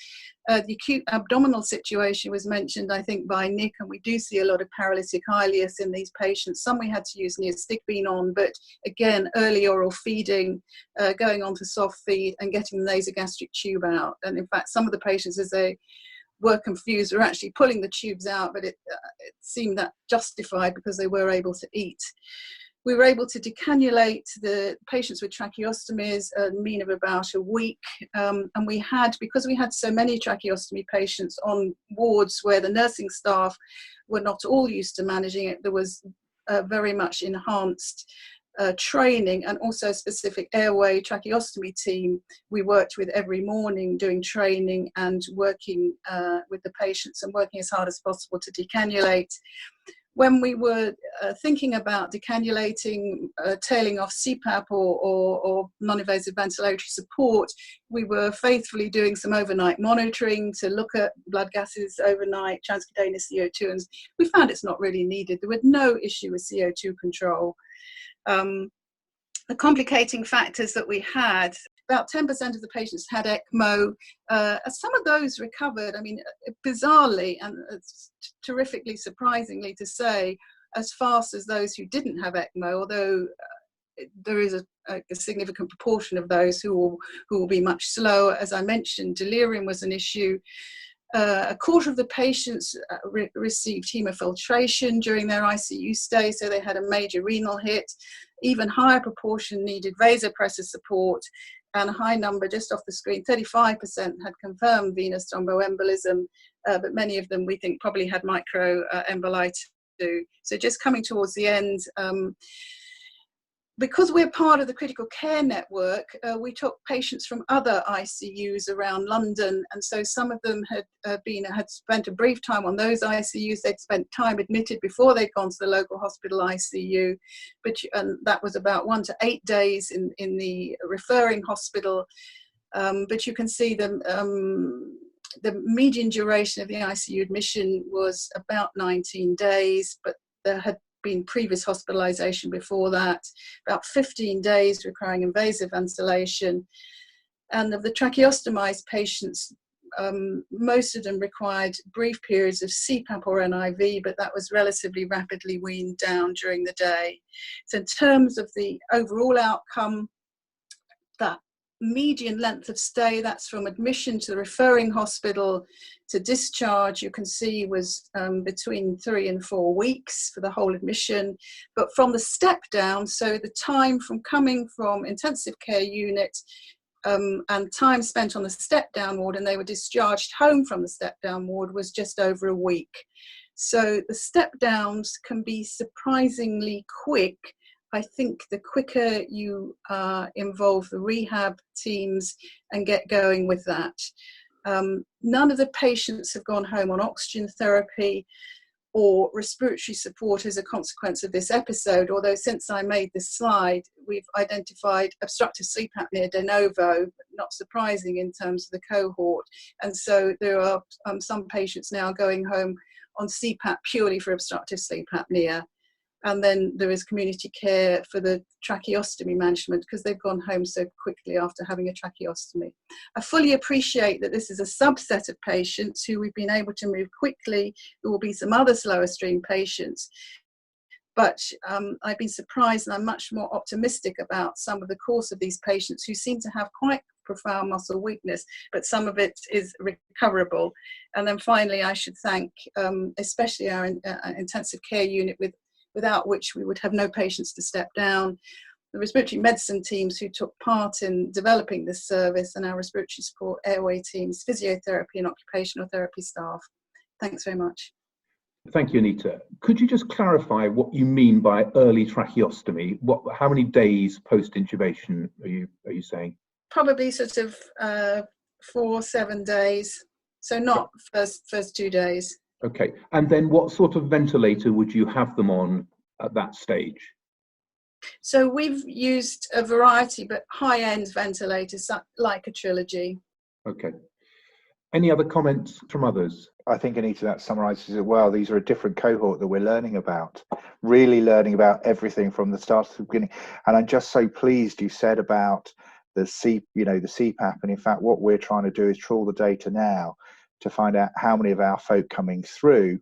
the acute abdominal situation was mentioned, I think, by Nick, and we do see a lot of paralytic ileus in these patients. Some we had to use neostickbean on, but again, early oral feeding, going on to soft feed and getting the nasogastric tube out. And in fact, some of the patients, as they were confused, were actually pulling the tubes out, but it seemed that justified because they were able to eat. We were able to decannulate the patients with tracheostomies a mean of about a week, and we had, because we had so many tracheostomy patients on wards where the nursing staff were not all used to managing it, there was very much enhanced training and also specific airway tracheostomy team we worked with every morning, doing training and working with the patients and working as hard as possible to decannulate. When we were thinking about decannulating, tailing off Cpap or non-invasive ventilatory support, we were faithfully doing some overnight monitoring to look at blood gases overnight, transcutaneous CO2, and we found it's not really needed. There was no issue with CO2 control. The complicating factors that we had, about 10% of the patients had ECMO. Some of those recovered, I mean, bizarrely and terrifically surprisingly to say, as fast as those who didn't have ECMO, although there is a significant proportion of those who will be much slower. As I mentioned, delirium was an issue. A quarter of the patients received hemofiltration during their ICU stay, so they had a major renal hit. Even higher proportion needed vasopressor support, and a high number, just off the screen, 35% had confirmed venous thromboembolism, but many of them we think probably had microembolitis. do. So just coming towards the end, because we're part of the critical care network, we took patients from other ICUs around London, and so some of them had spent a brief time on those ICUs. They'd spent time admitted before they'd gone to the local hospital ICU, and that was about 1 to 8 days in the referring hospital. But you can see the median duration of the ICU admission was about 19 days, but there had been previous hospitalization before that, about 15 days requiring invasive ventilation. And of the tracheostomized patients, most of them required brief periods of Cpap or NIV, but that was relatively rapidly weaned down during the day. So in terms of the overall outcome, that median length of stay, that's from admission to the referring hospital to discharge, you can see was between 3 and 4 weeks for the whole admission. But from the step down, so the time from coming from intensive care unit and time spent on the step down ward, and they were discharged home from the step down ward, was just over a week. So the step downs can be surprisingly quick. I think the quicker you involve the rehab teams and get going with that. None of the patients have gone home on oxygen therapy or respiratory support as a consequence of this episode, although since I made this slide, we've identified obstructive sleep apnea de novo, not surprising in terms of the cohort. And so there are some patients now going home on Cpap purely for obstructive sleep apnea. And then there is community care for the tracheostomy management because they've gone home so quickly after having a tracheostomy. I fully appreciate that this is a subset of patients who we've been able to move quickly. There will be some other slower stream patients. But I've been surprised, and I'm much more optimistic about some of the course of these patients who seem to have quite profound muscle weakness, but some of it is recoverable. And then finally, I should thank especially our intensive care unit, without which we would have no patients to step down, the respiratory medicine teams who took part in developing this service, and our respiratory support airway teams, physiotherapy and occupational therapy staff. Thanks very much. Thank you, Anita. Could you just clarify what you mean by early tracheostomy? How many days post-intubation are you saying? Probably sort of 4-7 days. So not first 2 days. Okay, and then what sort of ventilator would you have them on at that stage? So we've used a variety, but high-end ventilators like a Trilogy. Okay. Any other comments from others? I think, Anita, that summarizes it well. These are a different cohort that we're learning about, really learning about everything from the start to the beginning. And I'm just so pleased you said about the Cpap. And in fact, what we're trying to do is trawl the data now to find out how many of our folk coming through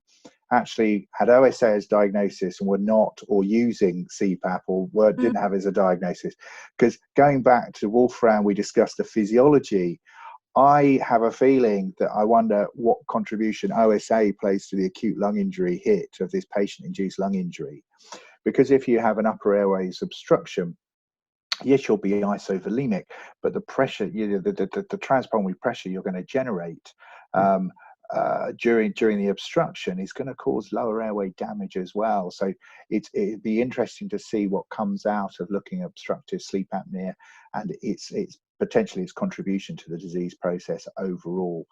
actually had OSA as diagnosis and were not, or using Cpap, or didn't have as a diagnosis. Because going back to Wolfram, we discussed the physiology. I have a feeling that I wonder what contribution OSA plays to the acute lung injury hit of this patient-induced lung injury. Because if you have an upper airways obstruction, yes, you'll be isovolemic, but the pressure, the transpulmonary pressure you're going to generate during the obstruction is going to cause lower airway damage as well. So it'd be interesting to see what comes out of looking at obstructive sleep apnea and its potentially its contribution to the disease process overall,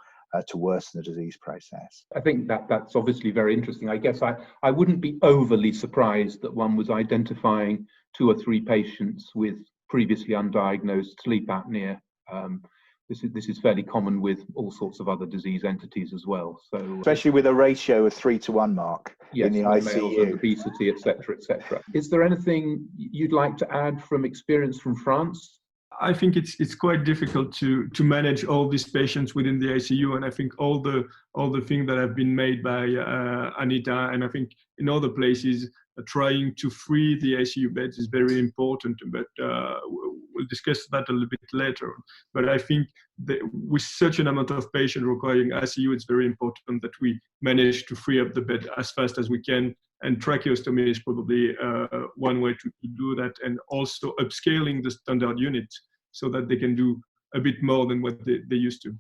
to worsen the disease process. I think that's obviously very interesting. I guess I wouldn't be overly surprised that one was identifying 2 or 3 patients with previously undiagnosed sleep apnea. This is fairly common with all sorts of other disease entities as well. So especially with a ratio of 3-to-1, Mark, yes, in the ICU. Obesity, etc., etc. Is there anything you'd like to add from experience from France? I think it's quite difficult to manage all these patients within the ICU, and I think all the things that have been made by Anita, and I think in other places, trying to free the ICU beds is very important. But we'll discuss that a little bit later. But I think that with such an amount of patients requiring ICU, it's very important that we manage to free up the bed as fast as we can. And tracheostomy is probably one way to do that, and also upscaling the standard unit so that they can do a bit more than what they used to.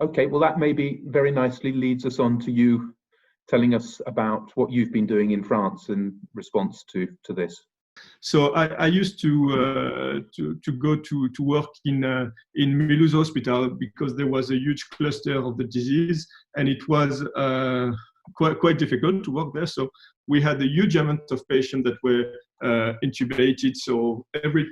Okay, well that maybe very nicely leads us on to you, telling us about what you've been doing in France in response to this. So I used to go to work in Mulhouse Hospital because there was a huge cluster of the disease, and it was quite difficult to work there. So we had a huge amount of patients that were intubated. So every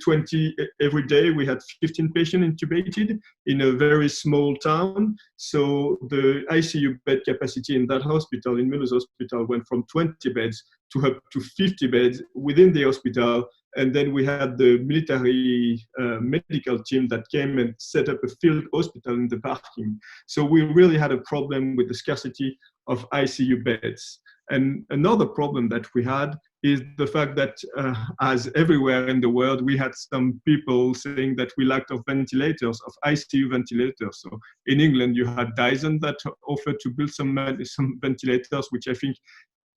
day we had 15 patients intubated in a very small town. So the ICU bed capacity in that hospital, in Mulhouse Hospital, went from 20 beds to up to 50 beds within the hospital. And then we had the military medical team that came and set up a field hospital in the parking. So we really had a problem with the scarcity of ICU beds. And another problem that we had is the fact that, as everywhere in the world, we had some people saying that we lacked of ventilators, of ICU ventilators. So in England, you had Dyson that offered to build some ventilators, which I think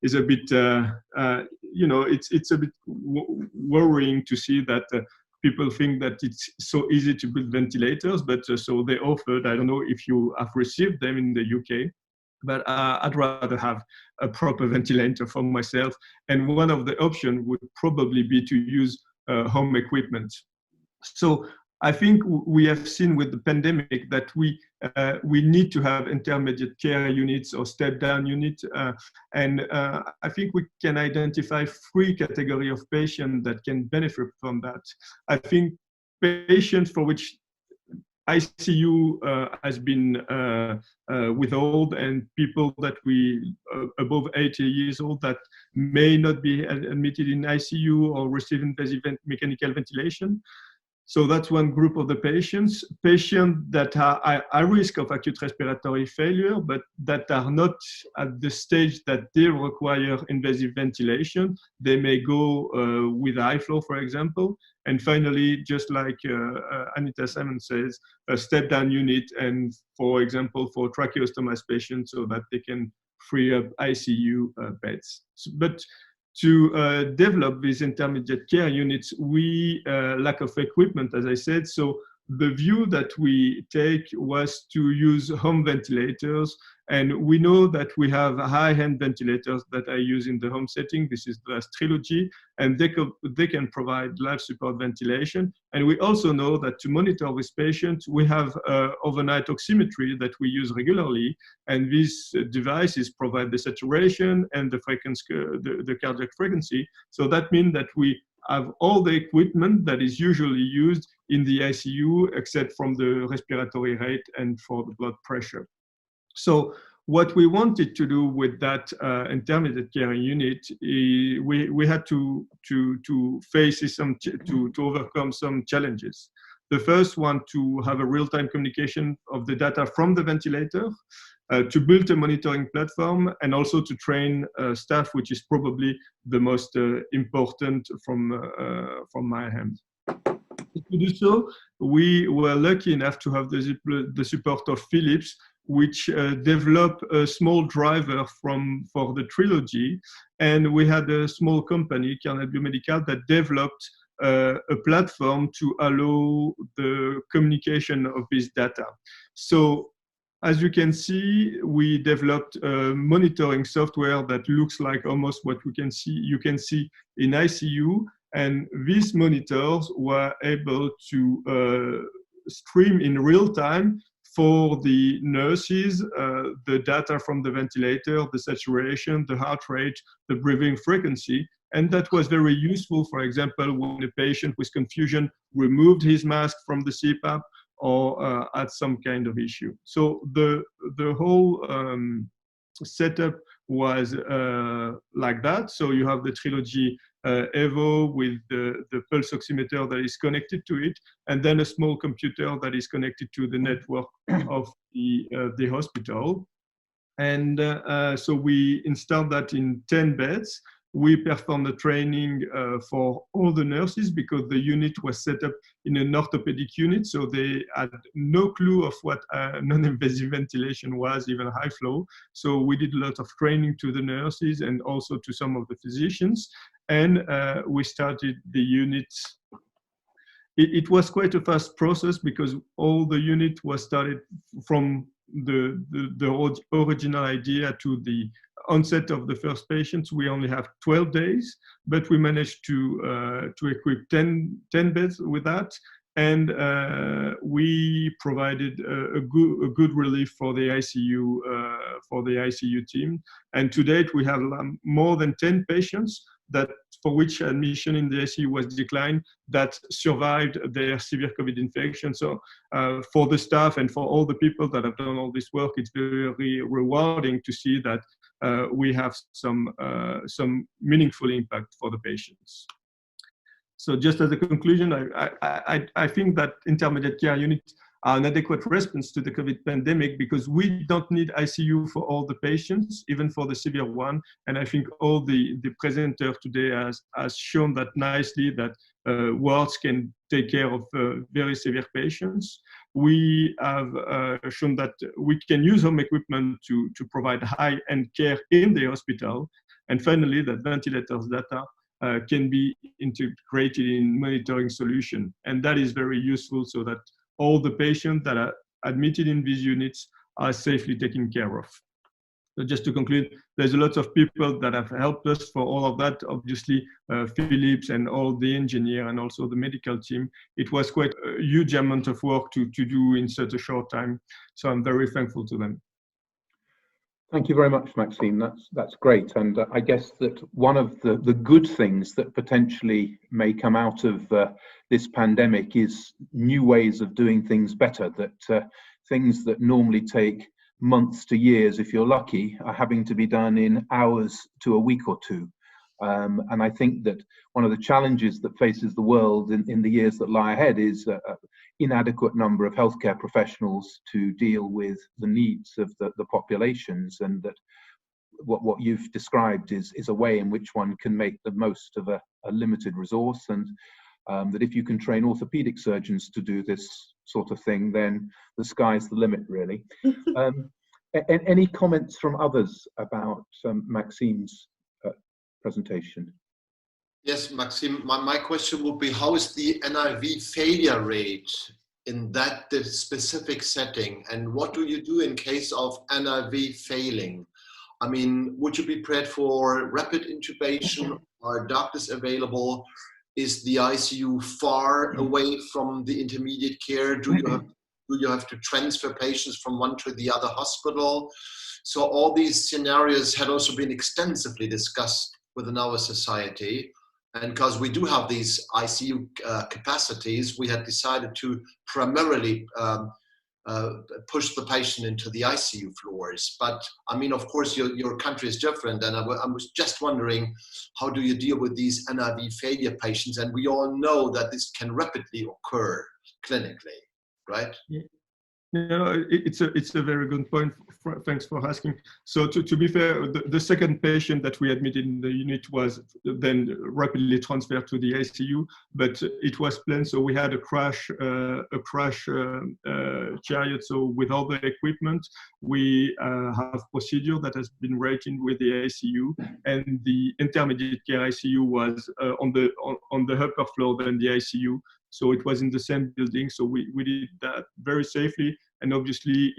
is a bit, it's a bit worrying to see that people think that it's so easy to build ventilators, but so they offered. I don't know if you have received them in the UK, but I'd rather have a proper ventilator for myself. And one of the options would probably be to use home equipment. So I think we have seen with the pandemic that we need to have intermediate care units or step-down units. And I think we can identify 3 categories of patients that can benefit from that. I think patients for which ICU has been withheld, and people that above 80 years old that may not be admitted in ICU or receive invasive mechanical ventilation. So that's one group of the patients. Patients that are at risk of acute respiratory failure, but that are not at the stage that they require invasive ventilation. They may go with high flow, for example. And finally, just like Anita Simonds says, a step-down unit, and for example, for tracheostomy patients, so that they can free up ICU beds. But to develop these intermediate care units, we lack of equipment, as I said. So the view that we take was to use home ventilators. And we know that we have high-end ventilators that I use in the home setting. This is the Trilogy, and they can provide life support ventilation. And we also know that to monitor these patients, we have overnight oximetry that we use regularly. And these devices provide the saturation and the frequency, the cardiac frequency. So that means that we have all the equipment that is usually used in the ICU, except from the respiratory rate and for the blood pressure. So what we wanted to do with that intermediate care unit, we had to face to overcome some challenges. The first one, to have a real-time communication of the data from the ventilator, to build a monitoring platform, and also to train staff, which is probably the most important from my hand. To do so, we were lucky enough to have the support of Philips, which developed a small driver for the Trilogy. And we had a small company, Carlucci Biomedical, that developed a platform to allow the communication of this data. So as you can see, we developed a monitoring software that looks like almost what you can see in ICU. And these monitors were able to stream in real time for the nurses, the data from the ventilator, the saturation, the heart rate, the breathing frequency. And that was very useful, for example, when a patient with confusion removed his mask from the Cpap or had some kind of issue. So the whole setup was like that. So you have the Trilogy Evo with the pulse oximeter that is connected to it, and then a small computer that is connected to the network of the hospital. And so we installed that in 10 beds. We performed the training for all the nurses because the unit was set up in an orthopedic unit, so they had no clue of what non-invasive ventilation was, even high flow. So we did a lot of training to the nurses and also to some of the physicians. And we started the units. It was quite a fast process because all the unit was started from the original idea to the onset of the first patients, we only have 12 days, but we managed to equip 10 beds with that. And we provided a good relief for the ICU team. And to date, we have more than 10 patients that for which admission in the ICU was declined that survived their severe COVID infection. So for the staff and for all the people that have done all this work, it's very rewarding to see that we have some meaningful impact for the patients. So just as a conclusion, I think that intermediate care units are an adequate response to the COVID pandemic because we don't need ICU for all the patients, even for the severe one. And I think all the presenter today has shown that nicely that wards can take care of very severe patients. We have shown that we can use home equipment to provide high-end care in the hospital. And finally, that ventilators data can be integrated in monitoring solution. And that is very useful so that all the patients that are admitted in these units are safely taken care of. So just to conclude, there's a lot of people that have helped us for all of that. Obviously, Philips and all the engineer and also the medical team. It was quite a huge amount of work to do in such a short time. So I'm very thankful to them. Thank you very much, Maxime. That's great. And I guess that one of the good things that potentially may come out of this pandemic is new ways of doing things better, that things that normally take months to years, if you're lucky, are having to be done in hours to a week or two. And I think that one of the challenges that faces the world in the years that lie ahead is inadequate number of healthcare professionals to deal with the needs of the populations, and that what you've described is a way in which one can make the most of a limited resource, and that if you can train orthopedic surgeons to do this sort of thing, then the sky's the limit, really. Any comments from others about Maxime's presentation? Yes, Maxime, my question would be, how is the NIV failure rate in that specific setting? And what do you do in case of NIV failing? I mean, would you be prepared for rapid intubation? Are doctors available? Is the ICU far away from the intermediate care? Do you have to transfer patients from one to the other hospital? So all these scenarios had also been extensively discussed within our society. And because we do have these ICU capacities, we had decided to primarily push the patient into the ICU floors. But I mean, of course, your country is different. And I was just wondering, how do you deal with these NIV failure patients? And we all know that this can rapidly occur clinically, right? No, it's a very good point. Thanks for asking. So to be fair, the second patient that we admitted in the unit was then rapidly transferred to the ICU, but it was planned. So we had a crash chariot. So with all the equipment, we have procedure that has been rated with the ICU, and the intermediate care ICU was on the upper floor than the ICU. So it was in the same building. So we did that very safely, and obviously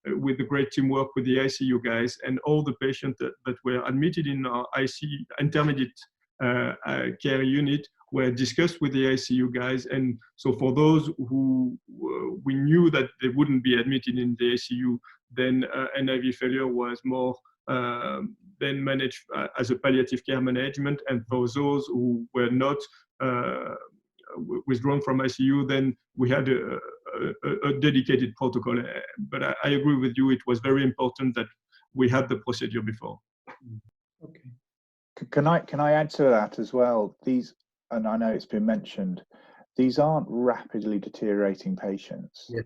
with the great teamwork with the ICU guys, and all the patients that were admitted in our ICU intermediate care unit were discussed with the ICU guys. And so for those who we knew that they wouldn't be admitted in the ICU, then NIV failure was more then managed as a palliative care management. And for those who were not withdrawn from ICU, then we had a dedicated protocol. But I agree with you, it was very important that we had the procedure before. Okay. Can I add to that as well? These, and I know it's been mentioned, these aren't rapidly deteriorating patients. Yes.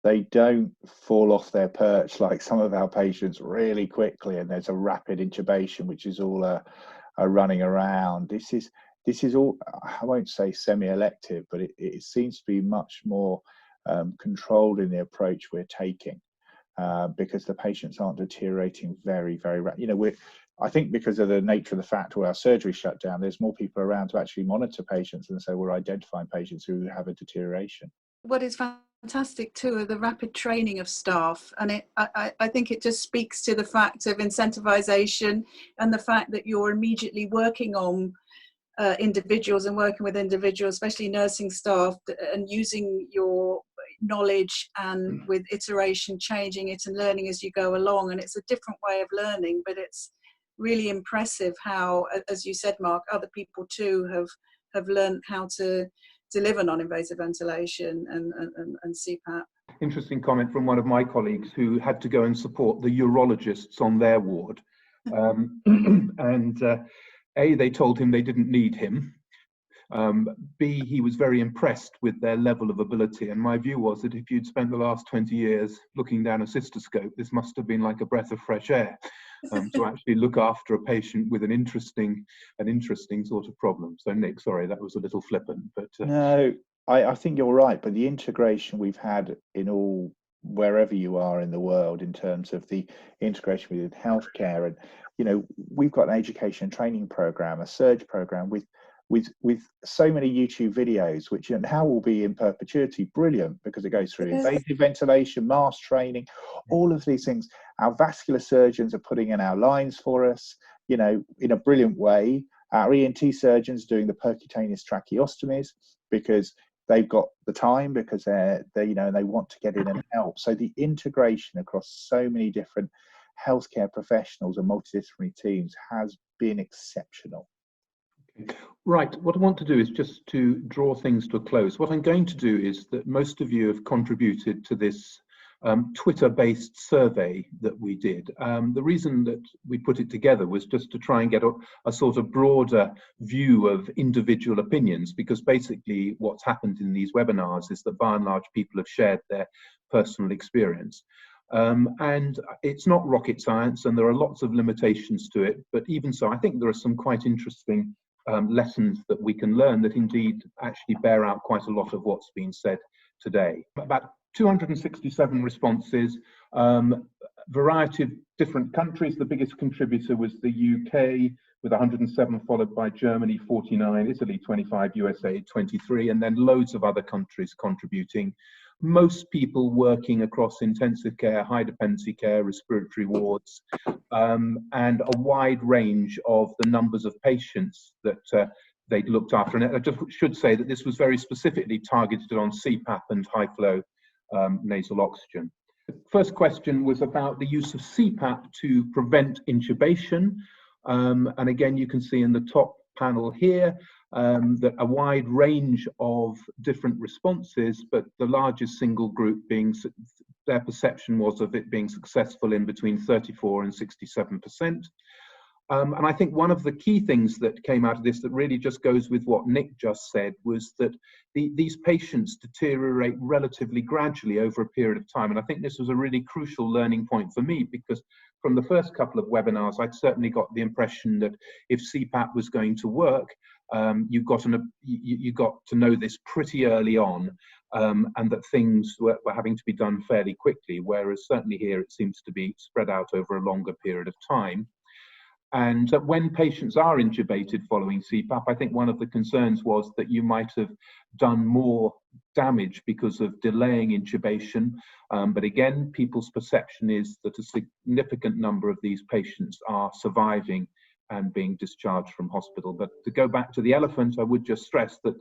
They don't fall off their perch like some of our patients really quickly, and there's a rapid intubation, which is all a running around. This is all, I won't say semi-elective, but it seems to be much more controlled in the approach we're taking, because the patients aren't deteriorating very, very rapidly. You know, I think because of the nature of the fact where our surgery shut down, there's more people around to actually monitor patients, and so we're identifying patients who have a deterioration. What is Fantastic too, the rapid training of staff, and I think it just speaks to the fact of incentivization and the fact that you're immediately working on individuals and working with individuals, especially nursing staff, and using your knowledge and with iteration changing it and learning as you go along. And it's a different way of learning, but it's really impressive how, as you said, Mark, other people too have learned how to deliver non-invasive ventilation and Cpap. Interesting comment from one of my colleagues who had to go and support the urologists on their ward. A, they told him they didn't need him. B, he was very impressed with their level of ability. And my view was that if you'd spent the last 20 years looking down a cystoscope, this must have been like a breath of fresh air to actually look after a patient with an interesting sort of problem. So Nick, sorry, that was a little flippant. But no, I think you're right. But the integration we've had in all, wherever you are in the world, in terms of the integration within healthcare, and we've got an education and training program, a surge program with so many YouTube videos, which now will be in perpetuity. Brilliant, because it goes through invasive ventilation, mask training, all of these things. Our vascular surgeons are putting in our lines for us, in a brilliant way. Our ENT surgeons doing the percutaneous tracheostomies because they've got the time, because they want to get in and help. So the integration across so many different healthcare professionals and multidisciplinary teams has been exceptional. Right, what I want to do is just to draw things to a close. What I'm going to do is that most of you have contributed to this Twitter-based survey that we did. The reason that we put it together was just to try and get a sort of broader view of individual opinions, because basically what's happened in these webinars is that by and large people have shared their personal experience. And it's not rocket science, and there are lots of limitations to it, but even so, I think there are some quite interesting lessons that we can learn that indeed actually bear out quite a lot of what's been said today. About 267 responses, variety of different countries. The biggest contributor was the UK with 107, followed by Germany 49, Italy 25, USA 23, and then loads of other countries contributing. Most people working across intensive care, high dependency care, respiratory wards, and a wide range of the numbers of patients that they'd looked after. And I just should say that this was very specifically targeted on Cpap and high flow nasal oxygen. The first question was about the use of Cpap to prevent intubation. And again, you can see in the top panel here that a wide range of different responses, but the largest single group being, their perception was of it being successful in between 34 and 67%. And I think one of the key things that came out of this that really just goes with what Nick just said was that these patients deteriorate relatively gradually over a period of time. And I think this was a really crucial learning point for me, because from the first couple of webinars, I'd certainly got the impression that if Cpap was going to work, you got to know this pretty early on, and that things were having to be done fairly quickly, whereas certainly here it seems to be spread out over a longer period of time. And when patients are intubated following Cpap, I think one of the concerns was that you might have done more damage because of delaying intubation. But again, people's perception is that a significant number of these patients are surviving and being discharged from hospital. But to go back to the elephant, I would just stress that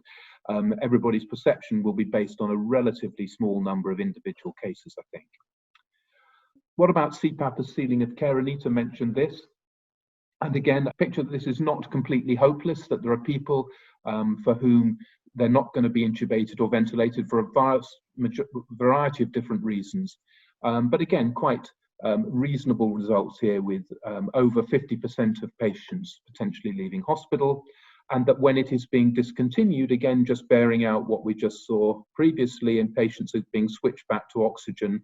everybody's perception will be based on a relatively small number of individual cases, I think. What about Cpap as ceiling of care? Anita mentioned this. And again, a picture that this is not completely hopeless, that there are people for whom they're not going to be intubated or ventilated for a variety of different reasons. But again, quite reasonable results here, with over 50% of patients potentially leaving hospital. And that when it is being discontinued, again, just bearing out what we just saw previously in patients who've been switched back to oxygen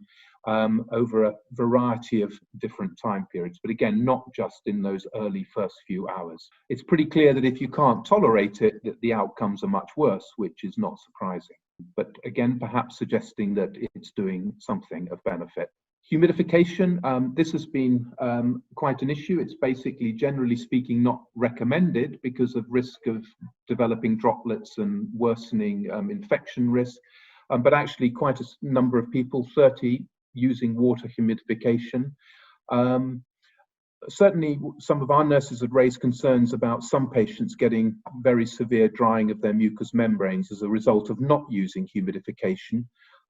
over a variety of different time periods, but again, not just in those early first few hours. It's pretty clear that if you can't tolerate it, that the outcomes are much worse, which is not surprising. But again, perhaps suggesting that it's doing something of benefit. Humidification, this has been quite an issue. It's basically, generally speaking, not recommended because of risk of developing droplets and worsening infection risk. but actually quite a number of people, 30, using water humidification. Certainly, some of our nurses had raised concerns about some patients getting very severe drying of their mucous membranes as a result of not using humidification.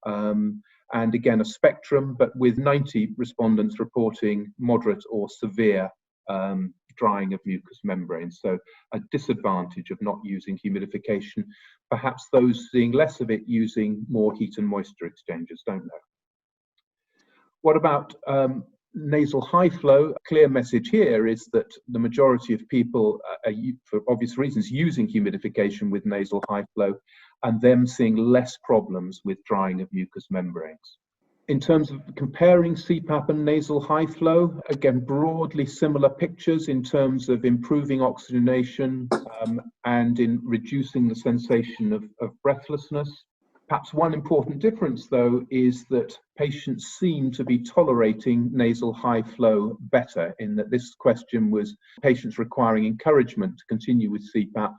And again, a spectrum, but with 90 respondents reporting moderate or severe drying of mucous membranes. So a disadvantage of not using humidification. Perhaps those seeing less of it using more heat and moisture exchangers, don't know. What about nasal high flow? A clear message here is that the majority of people are, for obvious reasons, using humidification with nasal high flow, and them seeing less problems with drying of mucous membranes. In terms of comparing Cpap and nasal high flow, again, broadly similar pictures in terms of improving oxygenation and in reducing the sensation of breathlessness. Perhaps one important difference, though, is that patients seem to be tolerating nasal high flow better, in that this question was patients requiring encouragement to continue with Cpap,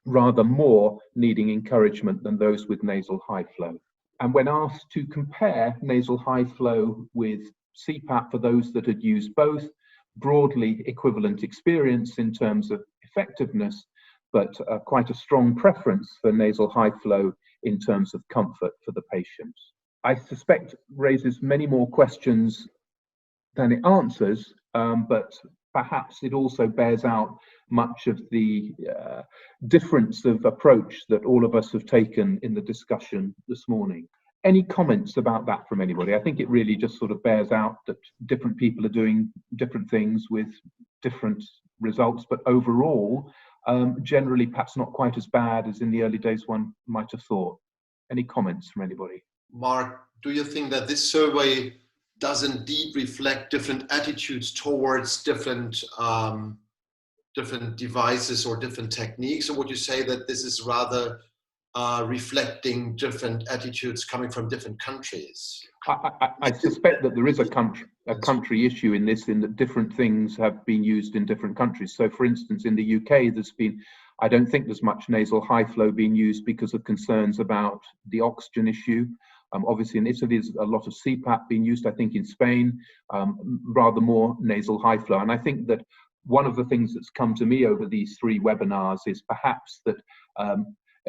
rather more needing encouragement than those with nasal high flow. And when asked to compare nasal high flow with Cpap for those that had used both, broadly equivalent experience in terms of effectiveness, but quite a strong preference for nasal high flow in terms of comfort for the patients. I suspect raises many more questions than it answers, but perhaps it also bears out much of the difference of approach that all of us have taken in the discussion this morning. Any comments about that from anybody? I think it really just sort of bears out that different people are doing different things with different results, but overall, generally perhaps not quite as bad as in the early days one might have thought. Any comments from anybody? Mark, do you think that this survey does indeed reflect different attitudes towards different devices or different techniques, or would you say that this is rather reflecting different attitudes coming from different countries? I suspect that there is a country issue in this, in that different things have been used in different countries. So, for instance, in the UK, I don't think there's much nasal high flow being used because of concerns about the oxygen issue. Obviously, in Italy, there's a lot of Cpap being used. I think in Spain, rather more nasal high flow. And I think that one of the things that's come to me over these 3 webinars is perhaps that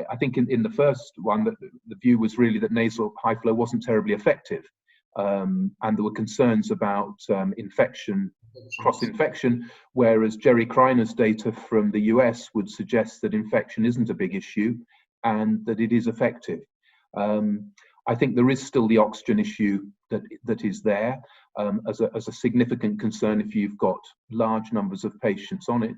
I think in the first one, that the view was really that nasal high flow wasn't terribly effective. And there were concerns about infection, cross-infection, whereas Gerard Criner's data from the US would suggest that infection isn't a big issue and that it is effective. I think there is still the oxygen issue that is there as a significant concern if you've got large numbers of patients on it.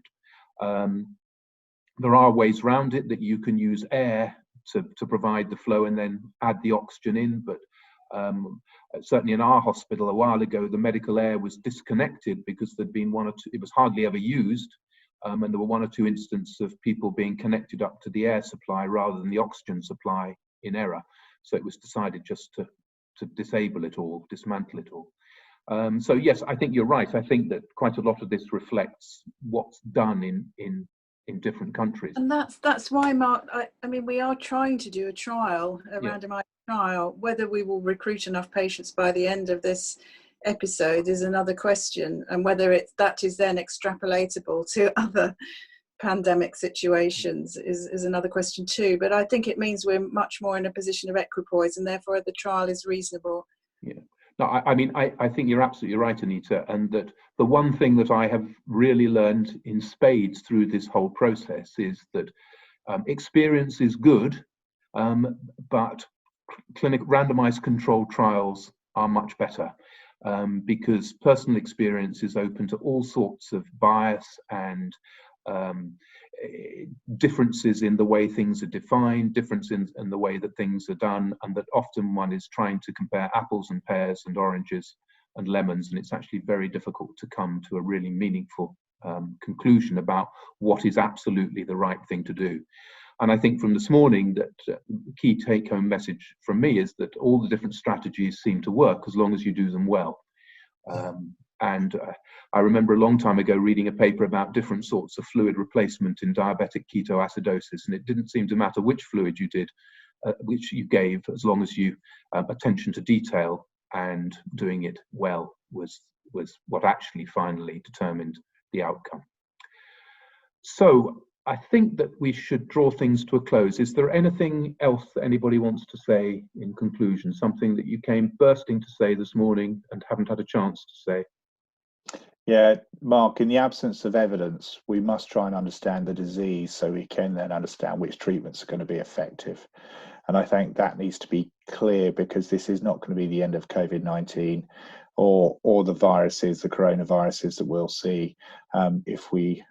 There are ways around it, that you can use air to provide the flow and then add the oxygen in, but certainly in our hospital a while ago, the medical air was disconnected because there'd been 1 or 2, it was hardly ever used, and there were 1 or 2 instances of people being connected up to the air supply rather than the oxygen supply in error. So it was decided just to disable it all, dismantle it all. So yes, I think you're right. I think that quite a lot of this reflects what's done in different countries. And that's why, Mark, I mean, we are trying to do a trial, a randomized trial. Whether we will recruit enough patients by the end of this episode is another question, and whether that is then extrapolatable to other pandemic situations is another question too. But I think it means we're much more in a position of equipoise, and therefore the trial is reasonable. Yeah. No, I mean, I think you're absolutely right, Anita, and that the one thing that I have really learned in spades through this whole process is that experience is good, but randomized controlled trials are much better, because personal experience is open to all sorts of bias and differences in the way things are defined, differences in the way that things are done, and that often one is trying to compare apples and pears and oranges and lemons, and it's actually very difficult to come to a really meaningful conclusion about what is absolutely the right thing to do. And I think from this morning that the key take-home message from me is that all the different strategies seem to work as long as you do them well. And I remember a long time ago reading a paper about different sorts of fluid replacement in diabetic ketoacidosis, and it didn't seem to matter which fluid you did, which you gave, as long as you attention to detail and doing it well was what actually finally determined the outcome. So I think that we should draw things to a close. Is there anything else that anybody wants to say in conclusion? Something that you came bursting to say this morning and haven't had a chance to say? Yeah, Mark, in the absence of evidence, we must try and understand the disease so we can then understand which treatments are going to be effective. And I think that needs to be clear, because this is not going to be the end of COVID-19 or the viruses, the coronaviruses that we'll see if we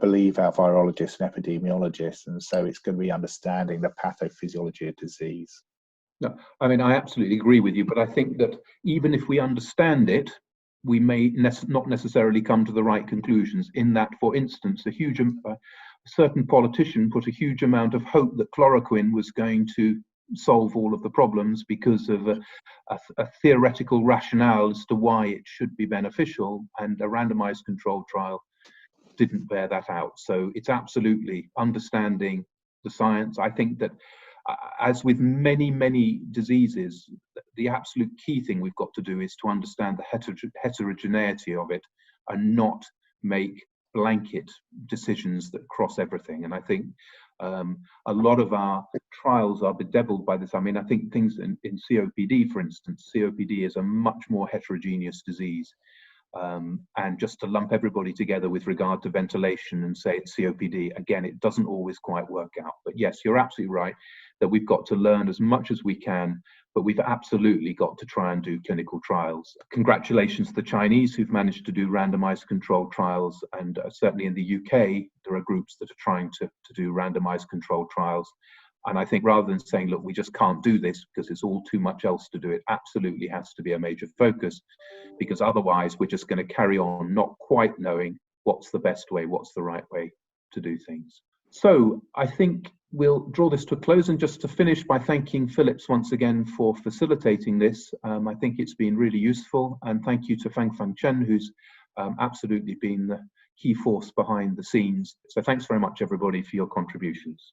believe our virologists and epidemiologists. And so it's going to be understanding the pathophysiology of disease. No, I mean, I absolutely agree with you, but I think that even if we understand it, we may not necessarily come to the right conclusions. In that, for instance, a certain politician put a huge amount of hope that chloroquine was going to solve all of the problems because of a theoretical rationale as to why it should be beneficial, and a randomized controlled trial didn't bear that out. So it's absolutely understanding the science. I think that as with many diseases, the absolute key thing we've got to do is to understand the heterogeneity of it and not make blanket decisions that cross everything. And I think a lot of our trials are bedeviled by this. I mean, I think things in COPD, for instance, COPD is a much more heterogeneous disease. And just to lump everybody together with regard to ventilation and say it's COPD, again, it doesn't always quite work out. But yes, you're absolutely right that we've got to learn as much as we can, but we've absolutely got to try and do clinical trials. Congratulations to the Chinese who've managed to do randomized controlled trials, and certainly in the UK, there are groups that are trying to do randomized controlled trials. And I think rather than saying, look, we just can't do this because it's all too much else to do, it absolutely has to be a major focus, because otherwise we're just going to carry on not quite knowing what's the best way, what's the right way to do things. So I think we'll draw this to a close, and just to finish by thanking Philips once again for facilitating this. I think it's been really useful, and thank you to Fangfang Chen, who's absolutely been the key force behind the scenes. So thanks very much, everybody, for your contributions.